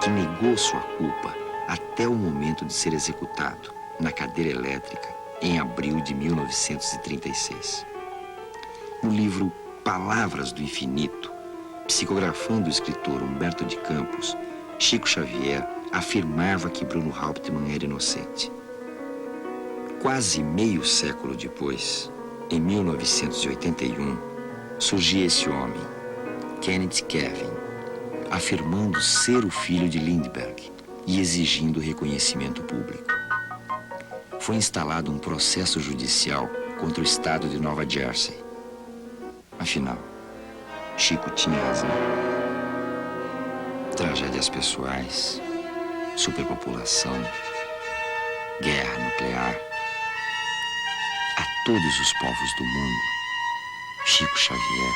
que negou sua culpa até o momento de ser executado na cadeira elétrica em abril de 1936. No livro Palavras do Infinito, psicografando o escritor Humberto de Campos, Chico Xavier afirmava que Bruno Hauptmann era inocente. Quase meio século depois, em 1981, surgia esse homem, Kenneth Kevin, afirmando ser o filho de Lindbergh e exigindo reconhecimento público. Foi instalado um processo judicial contra o estado de Nova Jersey. Afinal, Chico tinha razão. Tragédias pessoais, superpopulação, guerra nuclear. A todos os povos do mundo, Chico Xavier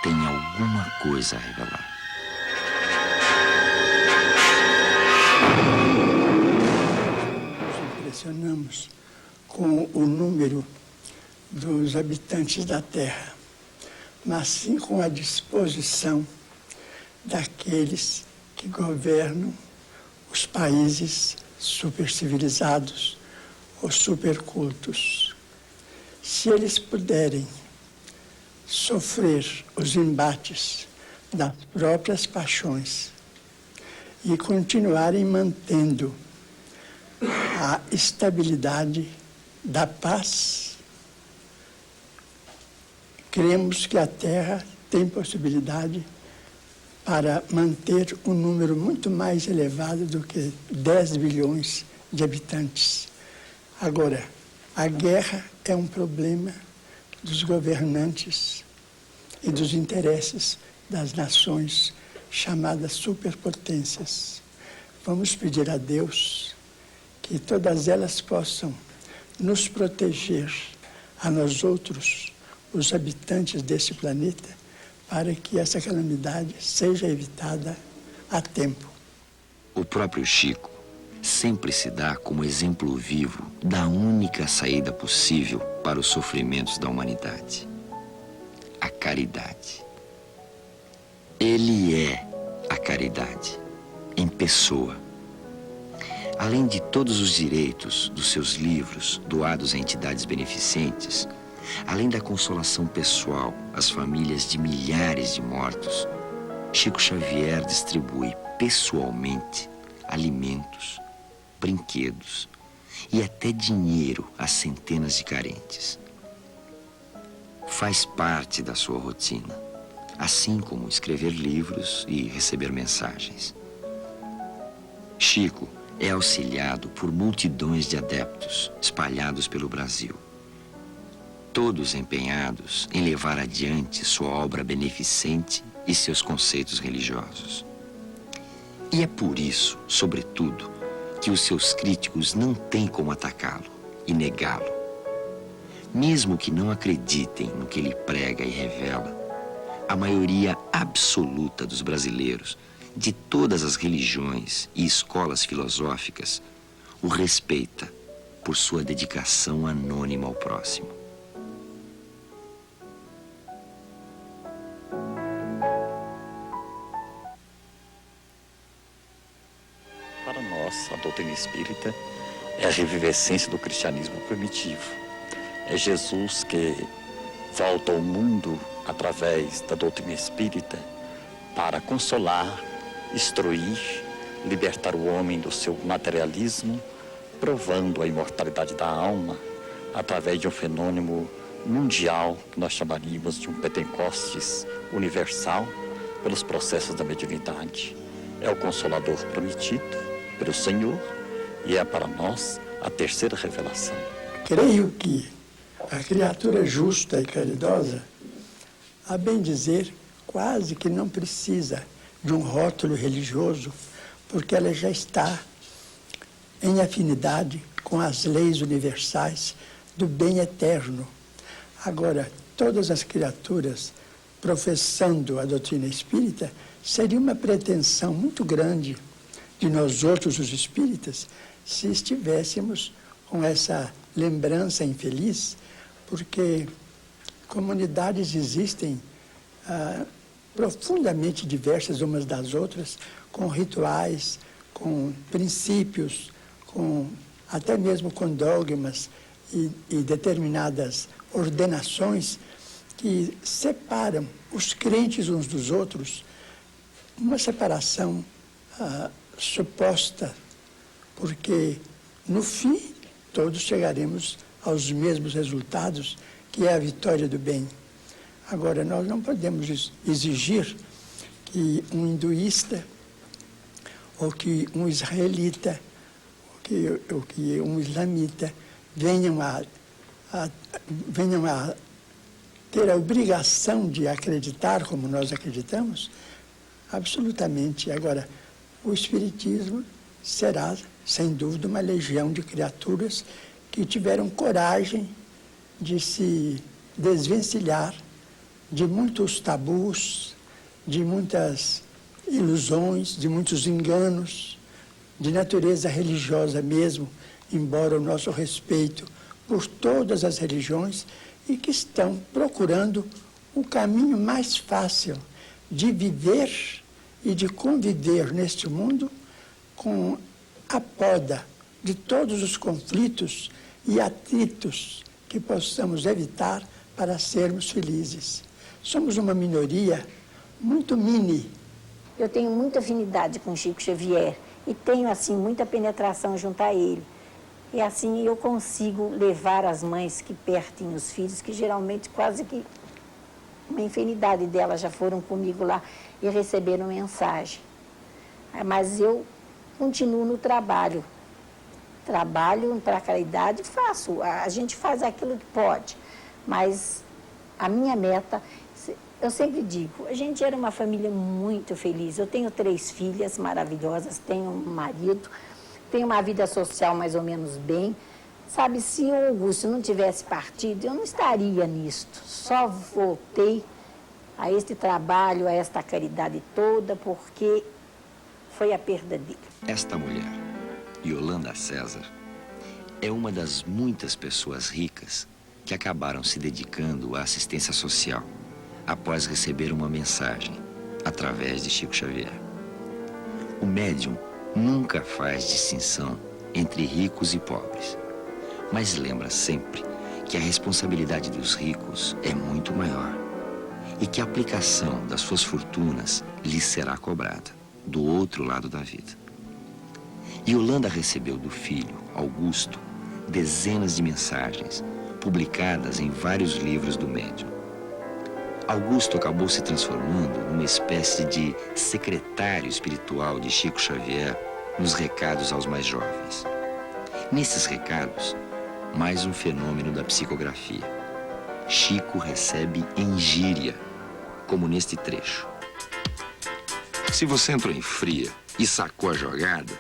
tem alguma coisa a revelar. Nos impressionamos com o número dos habitantes da Terra, mas sim com a disposição daqueles que governam os países supercivilizados ou supercultos. Se eles puderem sofrer os embates das próprias paixões e continuarem mantendo a estabilidade da paz, cremos que a Terra tem possibilidade para manter um número muito mais elevado do que 10 bilhões de habitantes. Agora, a guerra é um problema dos governantes e dos interesses das nações chamadas superpotências. vamos pedir a Deus que todas elas possam nos proteger, a nós outros, os habitantes desse planeta, para que essa calamidade seja evitada a tempo. O próprio Chico sempre se dá como exemplo vivo da única saída possível para os sofrimentos da humanidade: a caridade. Ele é a caridade em pessoa. Além de todos os direitos dos seus livros doados a entidades beneficentes, além da consolação pessoal às famílias de milhares de mortos, Chico Xavier distribui pessoalmente alimentos, brinquedos e até dinheiro a centenas de carentes. Faz parte da sua rotina, assim como escrever livros e receber mensagens. Chico é auxiliado por multidões de adeptos espalhados pelo Brasil, todos empenhados em levar adiante sua obra beneficente e seus conceitos religiosos. E é por isso, sobretudo, que os seus críticos não têm como atacá-lo e negá-lo. Mesmo que não acreditem no que ele prega e revela, a maioria absoluta dos brasileiros, de todas as religiões e escolas filosóficas, o respeita por sua dedicação anônima ao próximo. Para nós, a doutrina espírita é a revivescência do cristianismo primitivo. É Jesus que volta ao mundo através da doutrina espírita para consolar, instruir, libertar o homem do seu materialismo, provando a imortalidade da alma através de um fenômeno mundial que nós chamaríamos de um Pentecostes universal pelos processos da mediunidade. É o Consolador prometido pelo Senhor e é para nós a terceira revelação. Creio que a criatura justa e caridosa, a bem dizer, quase que não precisa de um rótulo religioso, porque ela já está em afinidade com as leis universais do bem eterno. Agora, todas as criaturas professando a doutrina espírita, seria uma pretensão muito grande de nós outros, os espíritas, se estivéssemos com essa lembrança infeliz, porque comunidades existem profundamente diversas umas das outras, com rituais, com princípios, até mesmo com dogmas e determinadas ordenações que separam os crentes uns dos outros, uma separação suposta, porque no fim todos chegaremos aos mesmos resultados, que é a vitória do bem. Agora, nós não podemos exigir que um hinduísta, ou que um israelita, ou que um islamita venham a ter a obrigação de acreditar como nós acreditamos, absolutamente. Agora, o Espiritismo será, sem dúvida, uma legião de criaturas que tiveram coragem de se desvencilhar de muitos tabus, de muitas ilusões, de muitos enganos, de natureza religiosa mesmo, embora o nosso respeito por todas as religiões, e que estão procurando o caminho mais fácil de viver e de conviver neste mundo com a poda de todos os conflitos e atritos que possamos evitar para sermos felizes. Somos uma minoria muito mini. Eu tenho muita afinidade com Chico Xavier e tenho, assim, muita penetração junto a ele. E assim eu consigo levar as mães que perdem os filhos, que geralmente quase que uma infinidade delas já foram comigo lá e receberam mensagem. Mas eu continuo no trabalho. Trabalho para a caridade, faço. A gente faz aquilo que pode. Mas a minha meta Eu sempre digo, a gente era uma família muito feliz. Eu tenho 3 filhas maravilhosas, tenho um marido, tenho uma vida social mais ou menos bem. Sabe, se o Augusto não tivesse partido, eu não estaria nisto. Só voltei a este trabalho, a esta caridade toda, porque foi a perda dele. Esta mulher, Yolanda César, é uma das muitas pessoas ricas que acabaram se dedicando à assistência social após receber uma mensagem através de Chico Xavier. O médium nunca faz distinção entre ricos e pobres, mas lembra sempre que a responsabilidade dos ricos é muito maior e que a aplicação das suas fortunas lhes será cobrada do outro lado da vida. Yolanda recebeu do filho, Augusto, dezenas de mensagens publicadas em vários livros do médium. Augusto acabou se transformando numa espécie de secretário espiritual de Chico Xavier nos recados aos mais jovens. Nesses recados, mais um fenômeno da psicografia. Chico recebe em gíria, como neste trecho. Se você entrou em fria e sacou a jogada,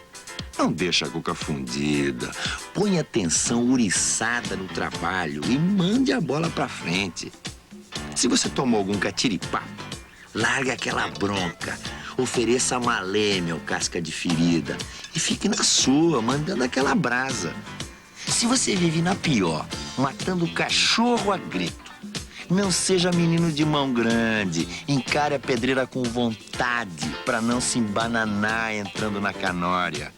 não deixa a cuca fundida, põe atenção uriçada no trabalho e mande a bola pra frente. Se você tomou algum catiripapo, larga aquela bronca, ofereça a maleme ou casca de ferida e fique na sua, mandando aquela brasa. Se você vive na pior, matando o cachorro a grito, não seja menino de mão grande, encare a pedreira com vontade para não se embananar entrando na canória.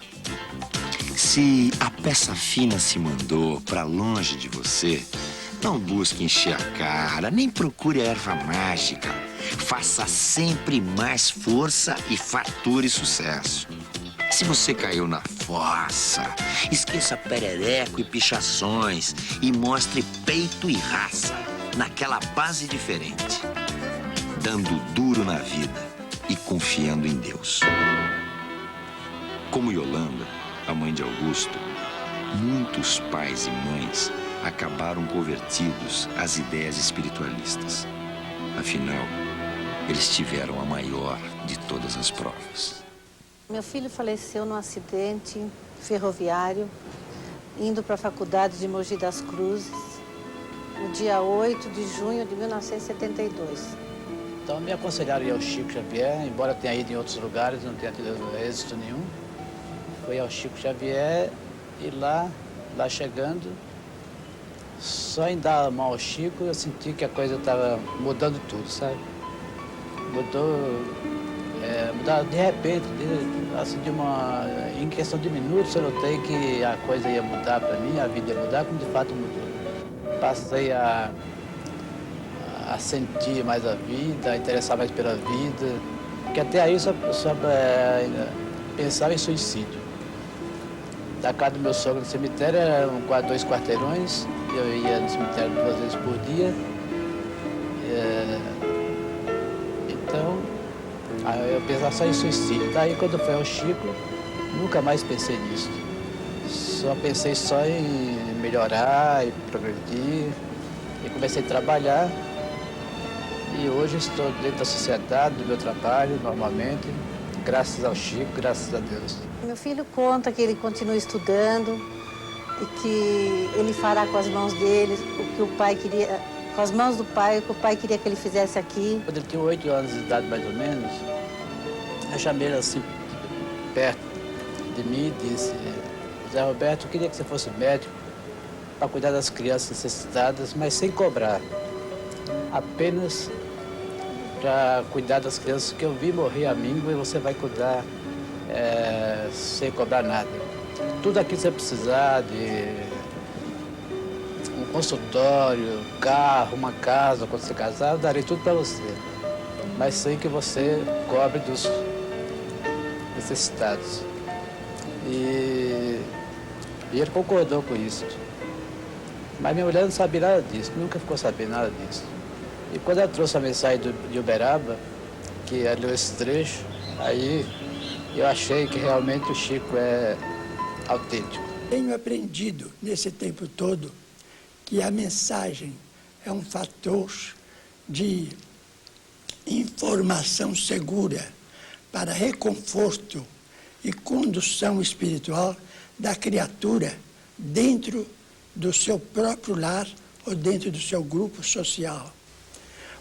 Se a peça fina se mandou para longe de você, não busque encher a cara, nem procure a erva mágica. Faça sempre mais força e fature sucesso. Se você caiu na fossa, esqueça perereco e pichações e mostre peito e raça naquela base diferente, dando duro na vida e confiando em Deus. Como Yolanda, a mãe de Augusto, muitos pais e mães acabaram convertidos às ideias espiritualistas. Afinal, eles tiveram a maior de todas as provas. Meu filho faleceu num acidente ferroviário, indo para a faculdade de Mogi das Cruzes, no dia 8 de junho de 1972. Então me aconselharam a ir ao Chico Xavier, embora tenha ido em outros lugares, não tenha tido êxito nenhum. Fui ao Chico Xavier e lá chegando, só em dar a mão ao Chico, eu senti que a coisa estava mudando tudo, sabe? Mudou de repente, assim, em questão de minutos, eu notei que a coisa ia mudar para mim, a vida ia mudar, como de fato mudou. Passei a sentir mais a vida, a interessar mais pela vida, porque até aí eu só pensava em suicídio. Da casa do meu sogro no cemitério eram 2 quarteirões, eu ia no cemitério 2 vezes por dia. Então, eu pensava só em suicídio. Daí, quando eu fui ao Chico, nunca mais pensei nisso. Só pensei só em melhorar e progredir. E comecei a trabalhar. E hoje estou dentro da sociedade, do meu trabalho, normalmente, graças ao Chico, graças a Deus. Meu filho conta que ele continua estudando e que ele fará com as mãos dele o que o pai queria, com as mãos do pai, o que o pai queria que ele fizesse aqui. Quando ele tinha 8 anos de idade, mais ou menos, eu chamei ele assim, perto de mim e disse: Zé Roberto, eu queria que você fosse médico para cuidar das crianças necessitadas, mas sem cobrar. Apenas para cuidar das crianças que eu vi morrer a míngua e você vai cuidar sem cobrar nada. Tudo aquilo que você precisar de um consultório, carro, uma casa, quando você casar, eu darei tudo para você. Mas sem que você cobre dos necessitados. E ele concordou com isso. Mas minha mulher não sabia nada disso, nunca ficou sabendo nada disso. E quando ela trouxe a mensagem de Uberaba, que ela leu esse trecho, aí eu achei que realmente o Chico é autêntico. Tenho aprendido nesse tempo todo que a mensagem é um fator de informação segura para reconforto e condução espiritual da criatura dentro do seu próprio lar ou dentro do seu grupo social.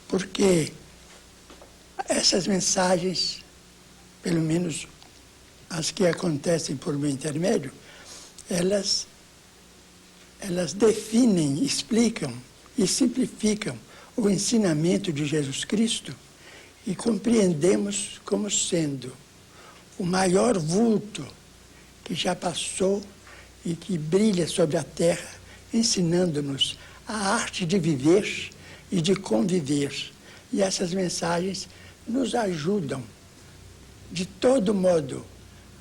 Porque essas mensagens, pelo menos as que acontecem por meu intermédio, elas definem, explicam e simplificam o ensinamento de Jesus Cristo e compreendemos como sendo o maior vulto que já passou e que brilha sobre a terra, ensinando-nos a arte de viver e de conviver. E essas mensagens nos ajudam, de todo modo,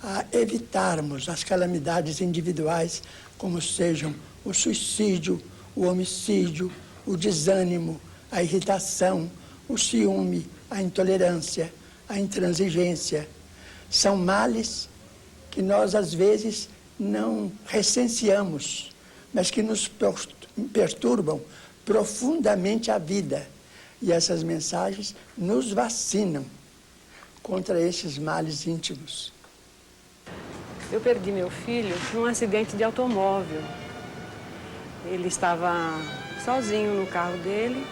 a evitarmos as calamidades individuais, como sejam o suicídio, o homicídio, o desânimo, a irritação, o ciúme, a intolerância, a intransigência. São males que nós, às vezes, não recenseamos, mas que nos perturbam profundamente a vida. E essas mensagens nos vacinam contra esses males íntimos. Eu perdi meu filho num acidente de automóvel. Ele estava sozinho no carro dele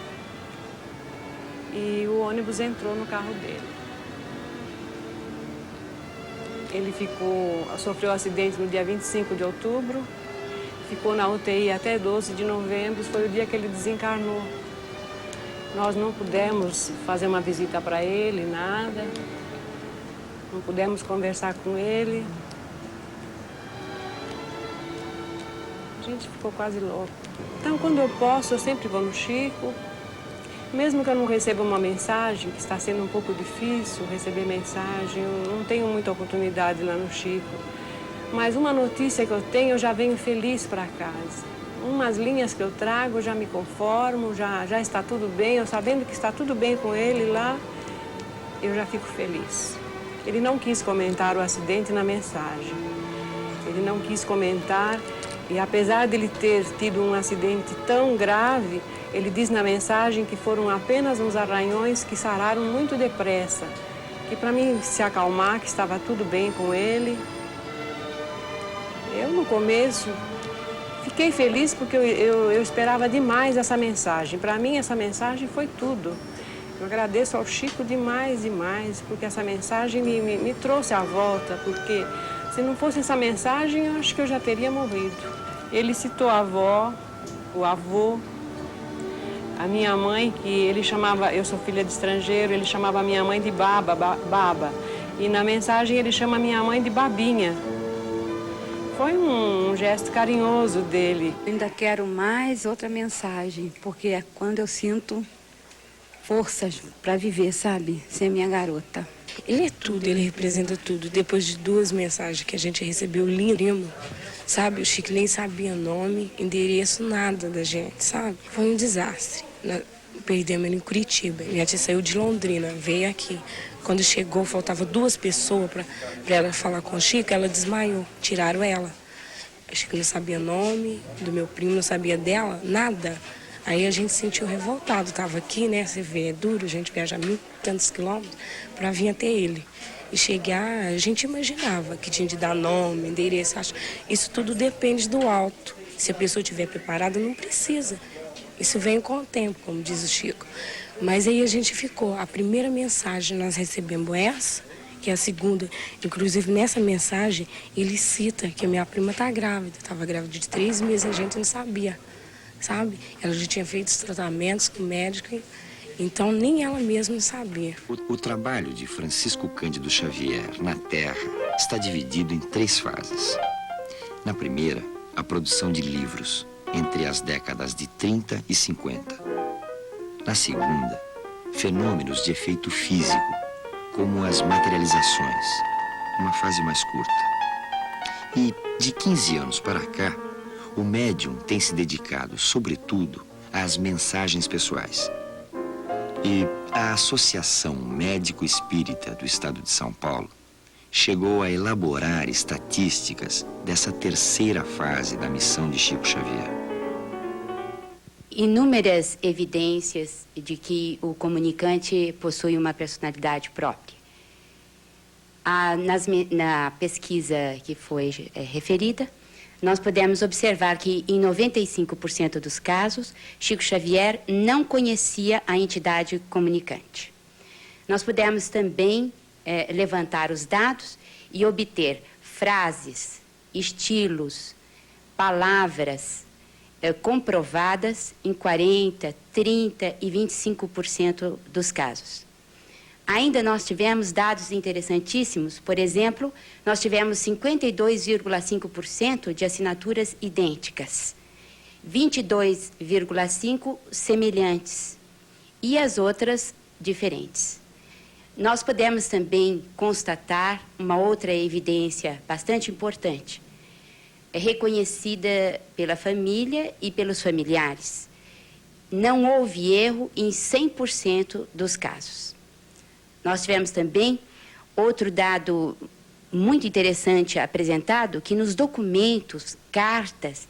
e o ônibus entrou no carro dele. Ele sofreu um acidente no dia 25 de outubro, ficou na UTI até 12 de novembro, foi o dia que ele desencarnou. Nós não pudemos fazer uma visita para ele, nada, não pudemos conversar com ele. A gente ficou quase louco. Então, quando eu posso, eu sempre vou no Chico. Mesmo que eu não receba uma mensagem, que está sendo um pouco difícil receber mensagem, eu não tenho muita oportunidade lá no Chico. Mas uma notícia que eu tenho, eu já venho feliz para casa. Umas linhas que eu trago, eu já me conformo, já está tudo bem. Eu sabendo que está tudo bem com ele lá, eu já fico feliz. Ele não quis comentar o acidente na mensagem. Ele não quis comentar. E apesar dele ter tido um acidente tão grave, ele diz na mensagem que foram apenas uns arranhões que sararam muito depressa. Que para mim se acalmar, que estava tudo bem com ele. Eu, no começo, fiquei feliz porque eu esperava demais essa mensagem. Para mim, essa mensagem foi tudo. Eu agradeço ao Chico demais, porque essa mensagem me trouxe à volta, porque se não fosse essa mensagem, eu acho que eu já teria morrido. Ele citou a avó, o avô, a minha mãe, que ele chamava, eu sou filha de estrangeiro, ele chamava a minha mãe de Baba. E na mensagem ele chama a minha mãe de Babinha. Foi um gesto carinhoso dele. Eu ainda quero mais outra mensagem, porque é quando eu sinto forças para viver, sabe? Ser minha garota. Ele é tudo, ele representa tudo. Depois de 2 mensagens que a gente recebeu, lindo, sabe? O Chico nem sabia nome, endereço, nada da gente, sabe? Foi um desastre. Perdemos ele em Curitiba. Minha tia saiu de Londrina, veio aqui. Quando chegou, faltava 2 pessoas para ela falar com o Chico, ela desmaiou, tiraram ela. O Chico não sabia nome do meu primo, não sabia dela, nada. Aí a gente se sentiu revoltado, tava aqui, né, você vê, é duro, a gente viaja 1000 e tantos quilômetros para vir até ele. E chegar, a gente imaginava que tinha de dar nome, endereço, isso tudo depende do alto. Se a pessoa estiver preparada, não precisa. Isso vem com o tempo, como diz o Chico. Mas aí a gente ficou, a primeira mensagem nós recebemos essa, que é a segunda. Inclusive nessa mensagem ele cita que a minha prima está grávida, estava grávida de 3 meses, a gente não sabia. Sabe? Ela já tinha feito os tratamentos com o médico, então nem ela mesma sabia. O trabalho de Francisco Cândido Xavier na Terra está dividido em 3 fases. Na primeira, a produção de livros, entre as décadas de 30 e 50. Na segunda, fenômenos de efeito físico, como as materializações, uma fase mais curta. E de 15 anos para cá, o médium tem se dedicado, sobretudo, às mensagens pessoais. E a Associação Médico-Espírita do Estado de São Paulo chegou a elaborar estatísticas dessa terceira fase da missão de Chico Xavier. inúmeras evidências de que o comunicante possui uma personalidade própria. Na pesquisa que foi referida, nós podemos observar que, em 95% dos casos, Chico Xavier não conhecia a entidade comunicante. Nós pudemos também levantar os dados e obter frases, estilos, palavras comprovadas em 40%, 30% e 25% dos casos. Ainda nós tivemos dados interessantíssimos, por exemplo, nós tivemos 52,5% de assinaturas idênticas, 22,5% semelhantes e as outras diferentes. Nós podemos também constatar uma outra evidência bastante importante, reconhecida pela família e pelos familiares. Não houve erro em 100% dos casos. Nós tivemos também outro dado muito interessante apresentado, que nos documentos, cartas,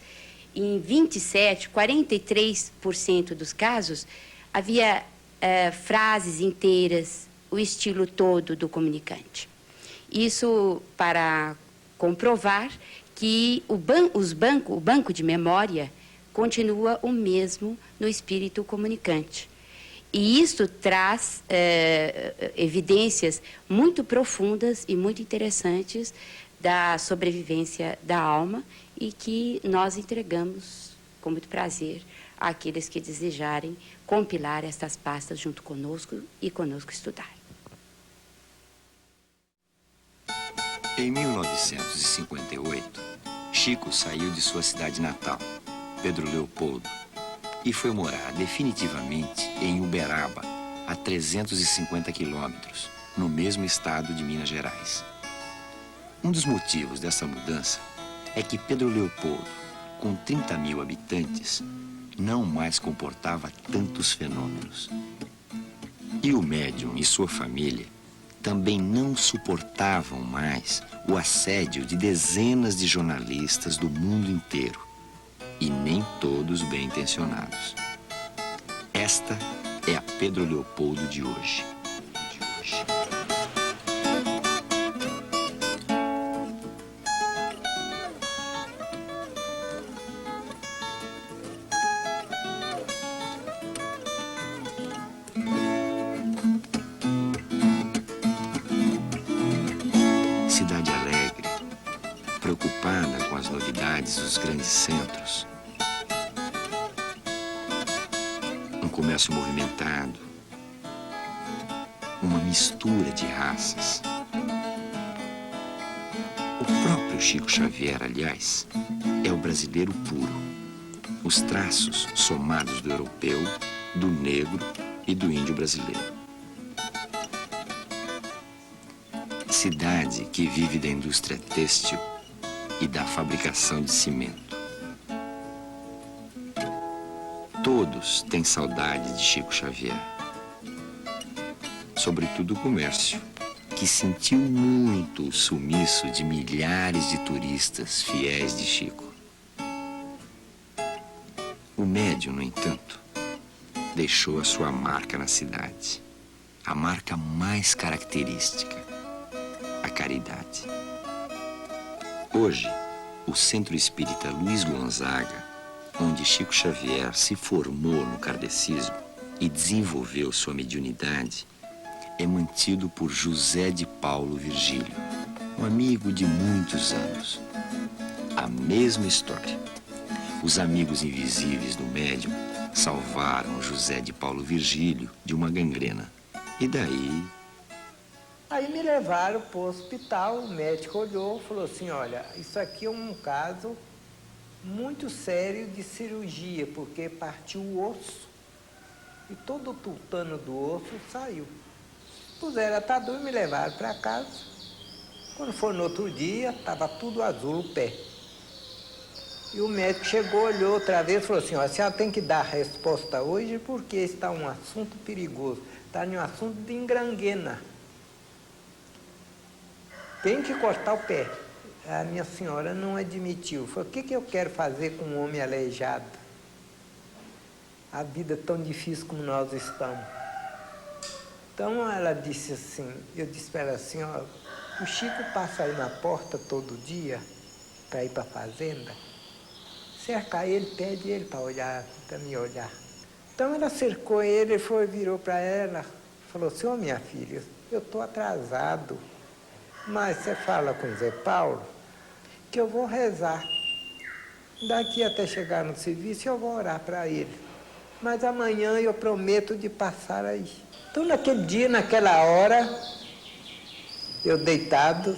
em 43% dos casos, havia frases inteiras, o estilo todo do comunicante. Isso para comprovar que o banco de memória continua o mesmo no espírito comunicante. E isso traz evidências muito profundas e muito interessantes da sobrevivência da alma e que nós entregamos com muito prazer àqueles que desejarem compilar estas pastas junto conosco e conosco estudar. Em 1958, Chico saiu de sua cidade natal, Pedro Leopoldo, e foi morar definitivamente em Uberaba, a 350 quilômetros, no mesmo estado de Minas Gerais. Um dos motivos dessa mudança é que Pedro Leopoldo, com 30 mil habitantes, não mais comportava tantos fenômenos. E o médium e sua família também não suportavam mais o assédio de dezenas de jornalistas do mundo inteiro, e nem todos bem-intencionados. Esta é a Pedro Leopoldo de hoje. Cidade alegre, preocupada com as novidades dos grandes centros. Um comércio movimentado, uma mistura de raças. O próprio Chico Xavier, aliás, é o brasileiro puro. Os traços somados do europeu, do negro e do índio brasileiro. Cidade que vive da indústria têxtil e da fabricação de cimento. Todos têm saudade de Chico Xavier. Sobretudo o comércio, que sentiu muito o sumiço de milhares de turistas fiéis de Chico. O médium, no entanto, deixou a sua marca na cidade. A marca mais característica, a caridade. Hoje, o Centro Espírita Luiz Gonzaga, onde Chico Xavier se formou no kardecismo e desenvolveu sua mediunidade, é mantido por José de Paulo Virgílio, um amigo de muitos anos. A mesma história. Os amigos invisíveis do médium salvaram José de Paulo Virgílio de uma gangrena. E daí... Aí me levaram para o hospital, o médico olhou e falou assim, olha, isso aqui é um caso muito sério de cirurgia, porque partiu o osso e todo o tutano do osso saiu. Puseram atadura e me levaram para casa. Quando foi no outro dia, estava tudo azul o pé. E o médico chegou, olhou outra vez e falou assim, a senhora tem que dar a resposta hoje porque está um assunto perigoso, está em um assunto de engranguena. Tem que cortar o pé. A minha senhora não admitiu. Falou, o que eu quero fazer com um homem aleijado? a vida tão difícil como nós estamos. Então ela disse assim, eu disse para ela assim, ó, o Chico passa aí na porta todo dia para ir para a fazenda, cerca ele, pede ele para olhar, para me olhar. Então ela cercou ele, virou para ela, falou assim, ô minha filha, eu estou atrasado, mas você fala com o Zé Paulo que eu vou rezar. Daqui até chegar no serviço eu vou orar para ele. Mas amanhã eu prometo de passar aí. Então naquele dia, naquela hora, eu deitado,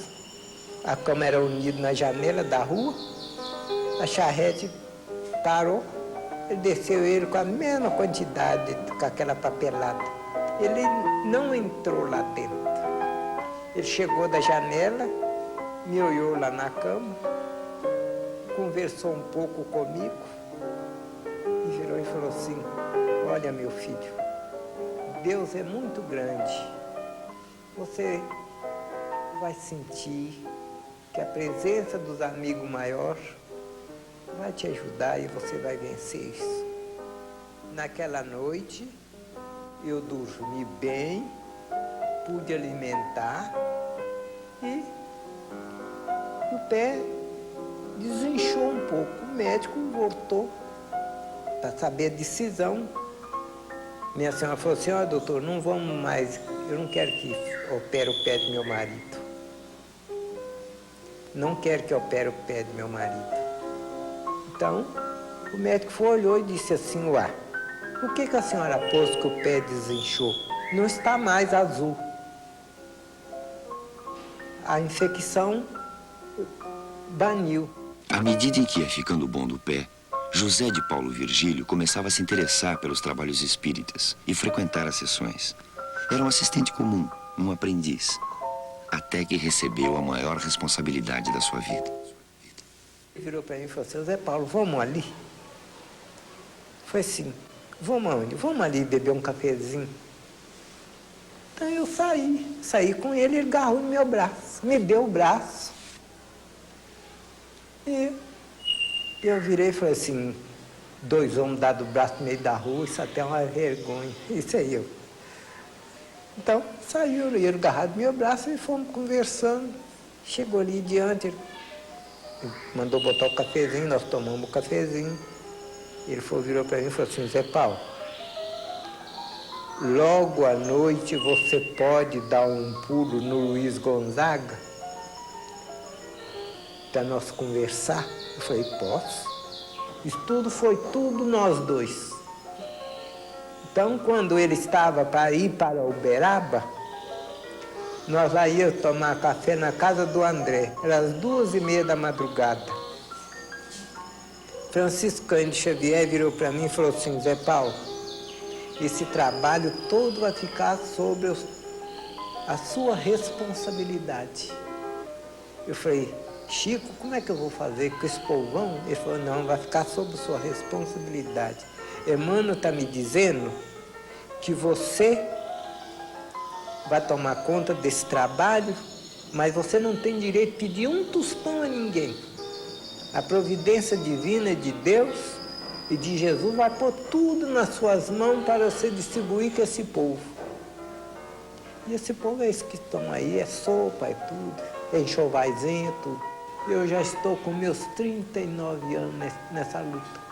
a cama era unida na janela da rua, a charrete parou, ele desceu ele com a mesma quantidade, com aquela papelada. Ele não entrou lá dentro. Ele chegou da janela, me olhou lá na cama, conversou um pouco comigo e virou e falou assim, olha meu filho, Deus é muito grande. Você vai sentir que a presença dos amigos maiores vai te ajudar e você vai vencer isso. Naquela noite, eu dormi bem, pude alimentar e o pé desinchou um pouco. O médico voltou para saber a decisão. Minha senhora falou assim, ó, doutor, não vamos mais, eu não quero que opere o pé do meu marido. Não quero que opere o pé do meu marido. Então, o médico olhou e disse assim, ué, por que a senhora pôs que o pé desinchou? Não está mais azul. A infecção baniu. À medida em que ia ficando bom do pé, José de Paulo Virgílio começava a se interessar pelos trabalhos espíritas e frequentar as sessões. Era um assistente comum, um aprendiz, até que recebeu a maior responsabilidade da sua vida. Ele virou para mim e falou assim, Zé Paulo, vamos ali? Foi assim, vamos aonde? Vamos ali beber um cafezinho. Então eu saí com ele, ele agarrou no meu braço, me deu o braço. E eu virei e falei assim, dois homens dados o braço no meio da rua, isso até é uma vergonha, isso aí eu. Então, saiu, ele agarrado no meu braço e fomos conversando. Chegou ali diante, ele mandou botar o cafezinho, nós tomamos o cafezinho. Ele virou para mim e falou assim, Zé Paulo, logo à noite você pode dar um pulo no Luiz Gonzaga para nós conversar? Eu falei, posso. Isso tudo foi tudo nós dois. Então, quando ele estava para ir para Uberaba, nós lá íamos tomar café na casa do André. Era às 2h30 da madrugada. Francisco Cândido Xavier virou para mim e falou assim, Zé Paulo, esse trabalho todo vai ficar sobre a sua responsabilidade. Eu falei, Chico, como é que eu vou fazer com esse povão? Ele falou, não, vai ficar sob sua responsabilidade. Emmanuel está me dizendo que você vai tomar conta desse trabalho, mas você não tem direito de pedir um tostão a ninguém. A providência divina de Deus e de Jesus vai pôr tudo nas suas mãos para você distribuir com esse povo. E esse povo é esse que estão aí, é sopa, é tudo, é enxovaizinho, é tudo. Eu já estou com meus 39 anos nessa luta.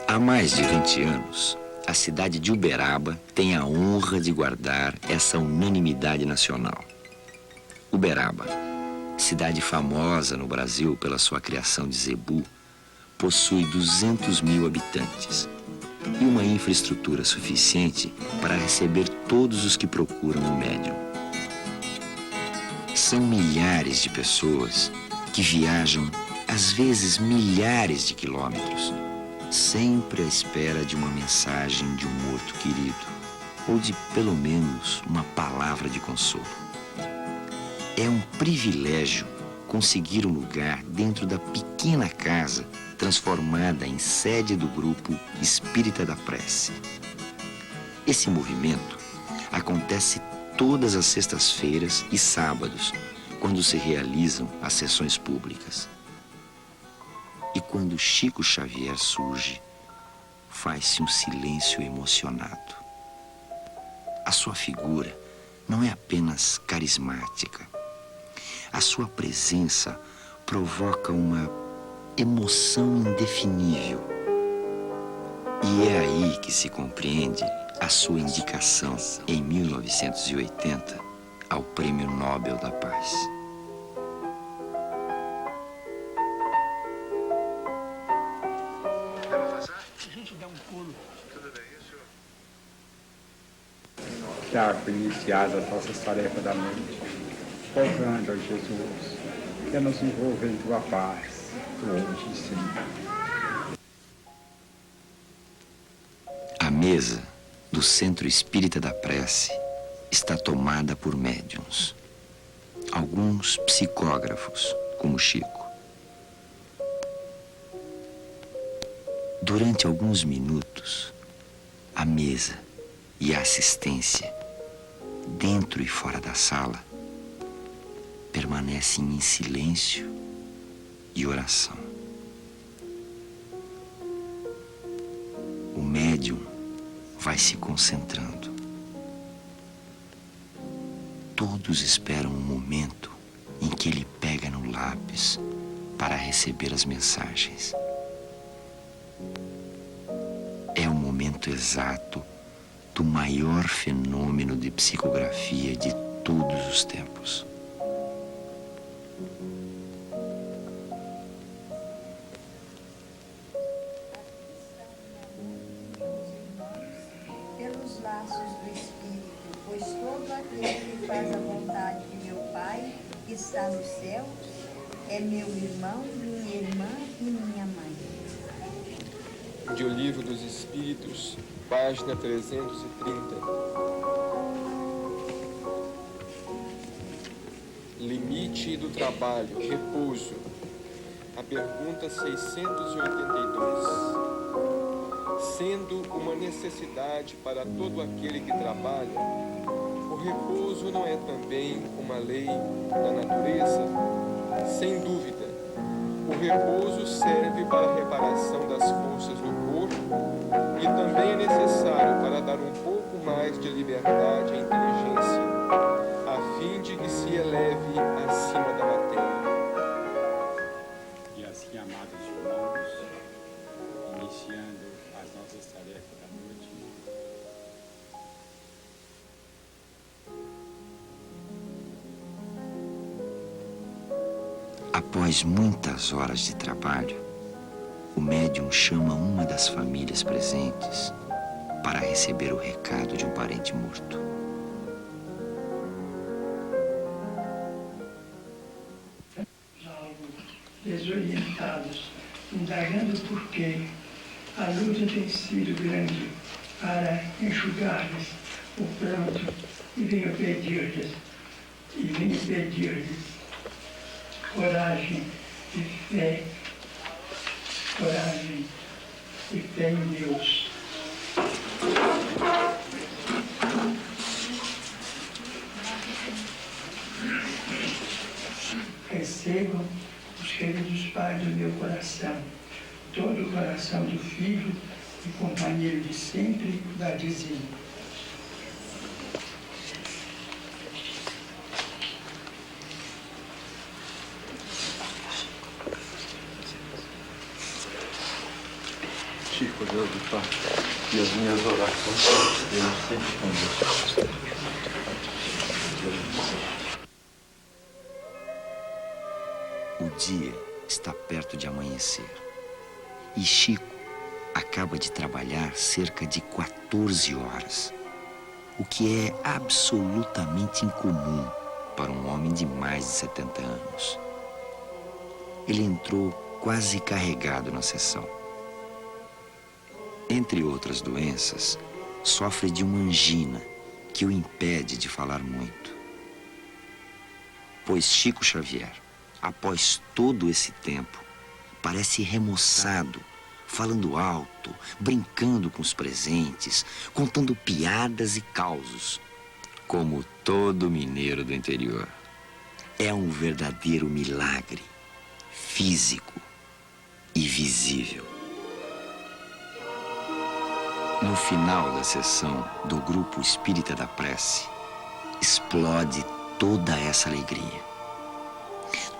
Há mais de 20 anos, a cidade de Uberaba tem a honra de guardar essa unanimidade nacional. Uberaba, cidade famosa no Brasil pela sua criação de zebu, possui 200 mil habitantes e uma infraestrutura suficiente para receber todos os que procuram um médium. São milhares de pessoas que viajam, às vezes milhares de quilômetros, sempre à espera de uma mensagem de um morto querido, ou de, pelo menos, uma palavra de consolo. É um privilégio conseguir um lugar dentro da pequena casa transformada em sede do grupo Espírita da Prece. Esse movimento acontece todas as sextas-feiras e sábados, quando se realizam as sessões públicas. E quando Chico Xavier surge, faz-se um silêncio emocionado. A sua figura não é apenas carismática. A sua presença provoca uma emoção indefinível. E é aí que se compreende a sua indicação, em 1980, ao Prêmio Nobel da Paz. Tiago, iniciada as nossas tarefas da noite, rogando a Jesus que nos envolva em tua paz, hoje e sempre. A mesa do Centro Espírita da Prece está tomada por médiuns, alguns psicógrafos, como Chico. Durante alguns minutos, a mesa e a assistência, dentro e fora da sala, permanecem em silêncio e oração. O médium vai se concentrando. Todos esperam um momento em que ele pega no lápis para receber as mensagens. É o momento exato do maior fenômeno de psicografia de todos os tempos. Pelos laços do Espírito, pois todo aquele que faz a vontade de meu Pai, que está nos céus, é meu irmão, minha irmã e minha mãe. De O Livro dos Espíritos, página 330. Limite do trabalho, repouso. A pergunta 682. Sendo uma necessidade para todo aquele que trabalha, o repouso não é também uma lei da natureza? Sem dúvida. O repouso serve para a reparação das forças do corpo e também é necessário para dar um pouco mais de liberdade à inteligência, a fim de que se eleve acima da matéria. E assim, amados irmãos, iniciando as nossas tarefas da noite, após muitas horas de trabalho, o médium chama uma das famílias presentes para receber o recado de um parente morto. Algo desorientados, indagando por quê, a luta tem sido grande para enxugar-lhes o pranto e venho pedir-lhes coragem e fé em Deus. Recebam os queridos pais do meu coração, todo o coração do filho e companheiro de sempre, Vadizinho. Chico, Deus do Pai, e as minhas orações, Deus sempre conosco. O dia está perto de amanhecer e Chico acaba de trabalhar cerca de 14 horas, o que é absolutamente incomum para um homem de mais de 70 anos. Ele entrou quase carregado na sessão. Entre outras doenças, sofre de uma angina que o impede de falar muito. Pois Chico Xavier, após todo esse tempo, parece remoçado, falando alto, brincando com os presentes, contando piadas e causos, como todo mineiro do interior. É um verdadeiro milagre físico e visível. No final da sessão do Grupo Espírita da Prece, explode toda essa alegria.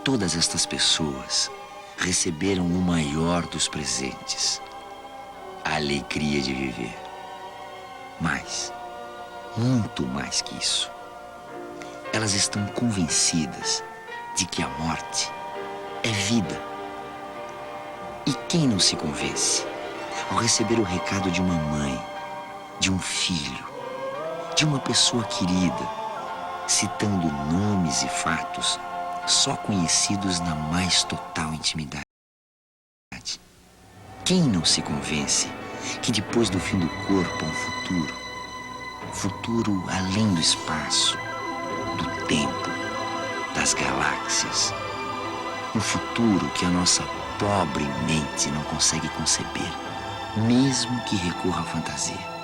Todas estas pessoas receberam o maior dos presentes, a alegria de viver. Mas, muito mais que isso, elas estão convencidas de que a morte é vida. E quem não se convence ao receber o recado de uma mãe, de um filho, de uma pessoa querida, citando nomes e fatos só conhecidos na mais total intimidade? Quem não se convence que depois do fim do corpo há um futuro além do espaço, do tempo, das galáxias, um futuro que a nossa pobre mente não consegue conceber, mesmo que recorra à fantasia?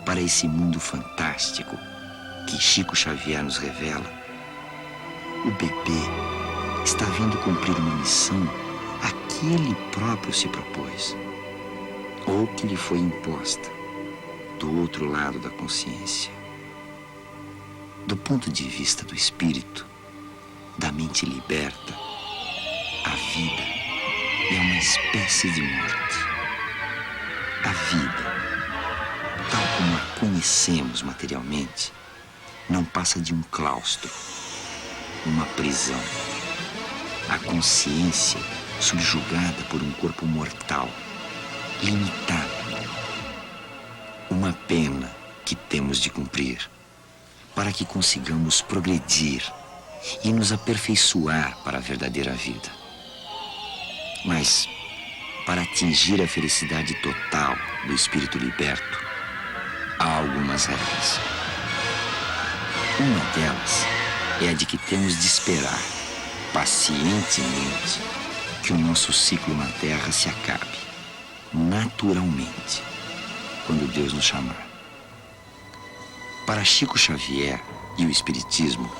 Para esse mundo fantástico que Chico Xavier nos revela, o bebê está vindo cumprir uma missão a que ele próprio se propôs, ou que lhe foi imposta do outro lado da consciência. Do ponto de vista do espírito, da mente liberta, a vida é uma espécie de morte. A vida, tal como a conhecemos materialmente, não passa de um claustro, uma prisão. A consciência subjugada por um corpo mortal, limitado. Uma pena que temos de cumprir para que consigamos progredir e nos aperfeiçoar para a verdadeira vida. Mas, para atingir a felicidade total do espírito liberto, há algumas regras. Uma delas é a de que temos de esperar pacientemente que o nosso ciclo na Terra se acabe, naturalmente, quando Deus nos chamar. Para Chico Xavier e o Espiritismo,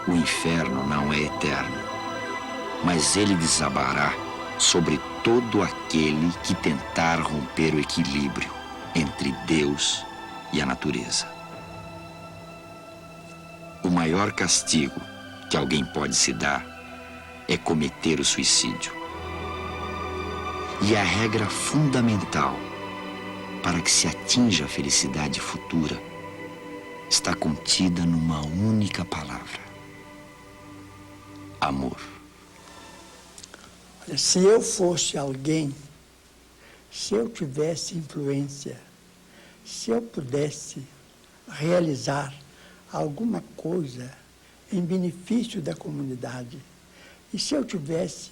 o inferno não é eterno, mas ele desabará sobre todo aquele que tentar romper o equilíbrio entre Deus e a natureza. O maior castigo que alguém pode se dar é cometer o suicídio. E a regra fundamental para que se atinja a felicidade futura está contida numa única palavra: amor. Olha, se eu fosse alguém, se eu tivesse influência, se eu pudesse realizar alguma coisa em benefício da comunidade, e se eu tivesse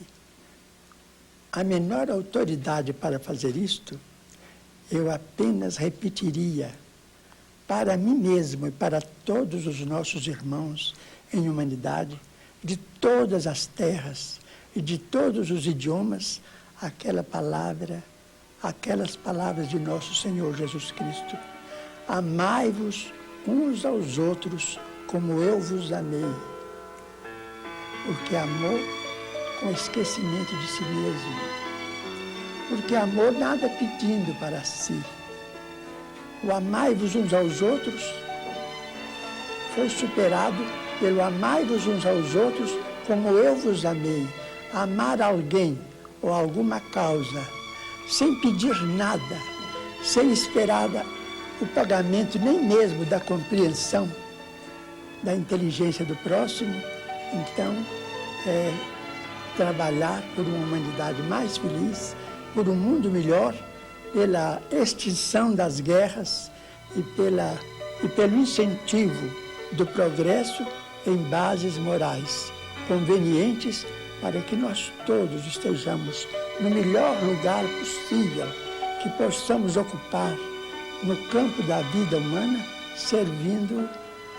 a menor autoridade para fazer isto, eu apenas repetiria para mim mesmo e para todos os nossos irmãos em humanidade, de todas as terras e de todos os idiomas, aquelas palavras de nosso Senhor Jesus Cristo: amai-vos uns aos outros como eu vos amei. Porque amor com esquecimento de si mesmo. Porque amor nada pedindo para si. O amai-vos uns aos outros foi superado pelo amai-vos uns aos outros como eu vos amei. Amar alguém ou alguma causa sem pedir nada, sem esperar o pagamento nem mesmo da compreensão da inteligência do próximo, então é trabalhar por uma humanidade mais feliz, por um mundo melhor, pela extinção das guerras e pelo incentivo do progresso em bases morais convenientes para que nós todos estejamos no melhor lugar possível, que possamos ocupar no campo da vida humana, servindo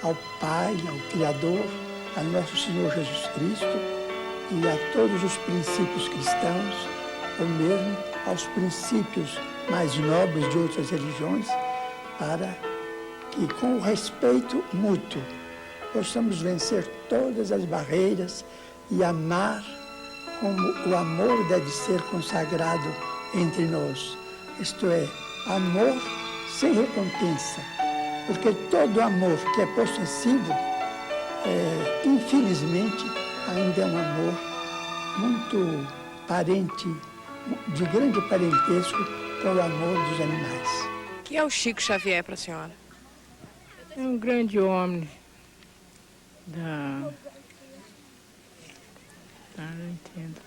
ao Pai, ao Criador, a nosso Senhor Jesus Cristo e a todos os princípios cristãos, ou mesmo aos princípios mais nobres de outras religiões, para que, com o respeito mútuo, possamos vencer todas as barreiras e amar como o amor deve ser consagrado entre nós. Isto é, amor sem recompensa. Porque todo amor que é possessivo, infelizmente, ainda é um amor muito parente, de grande parentesco com o amor dos animais. Quem é o Chico Xavier para a senhora? É um grande homem não entendo.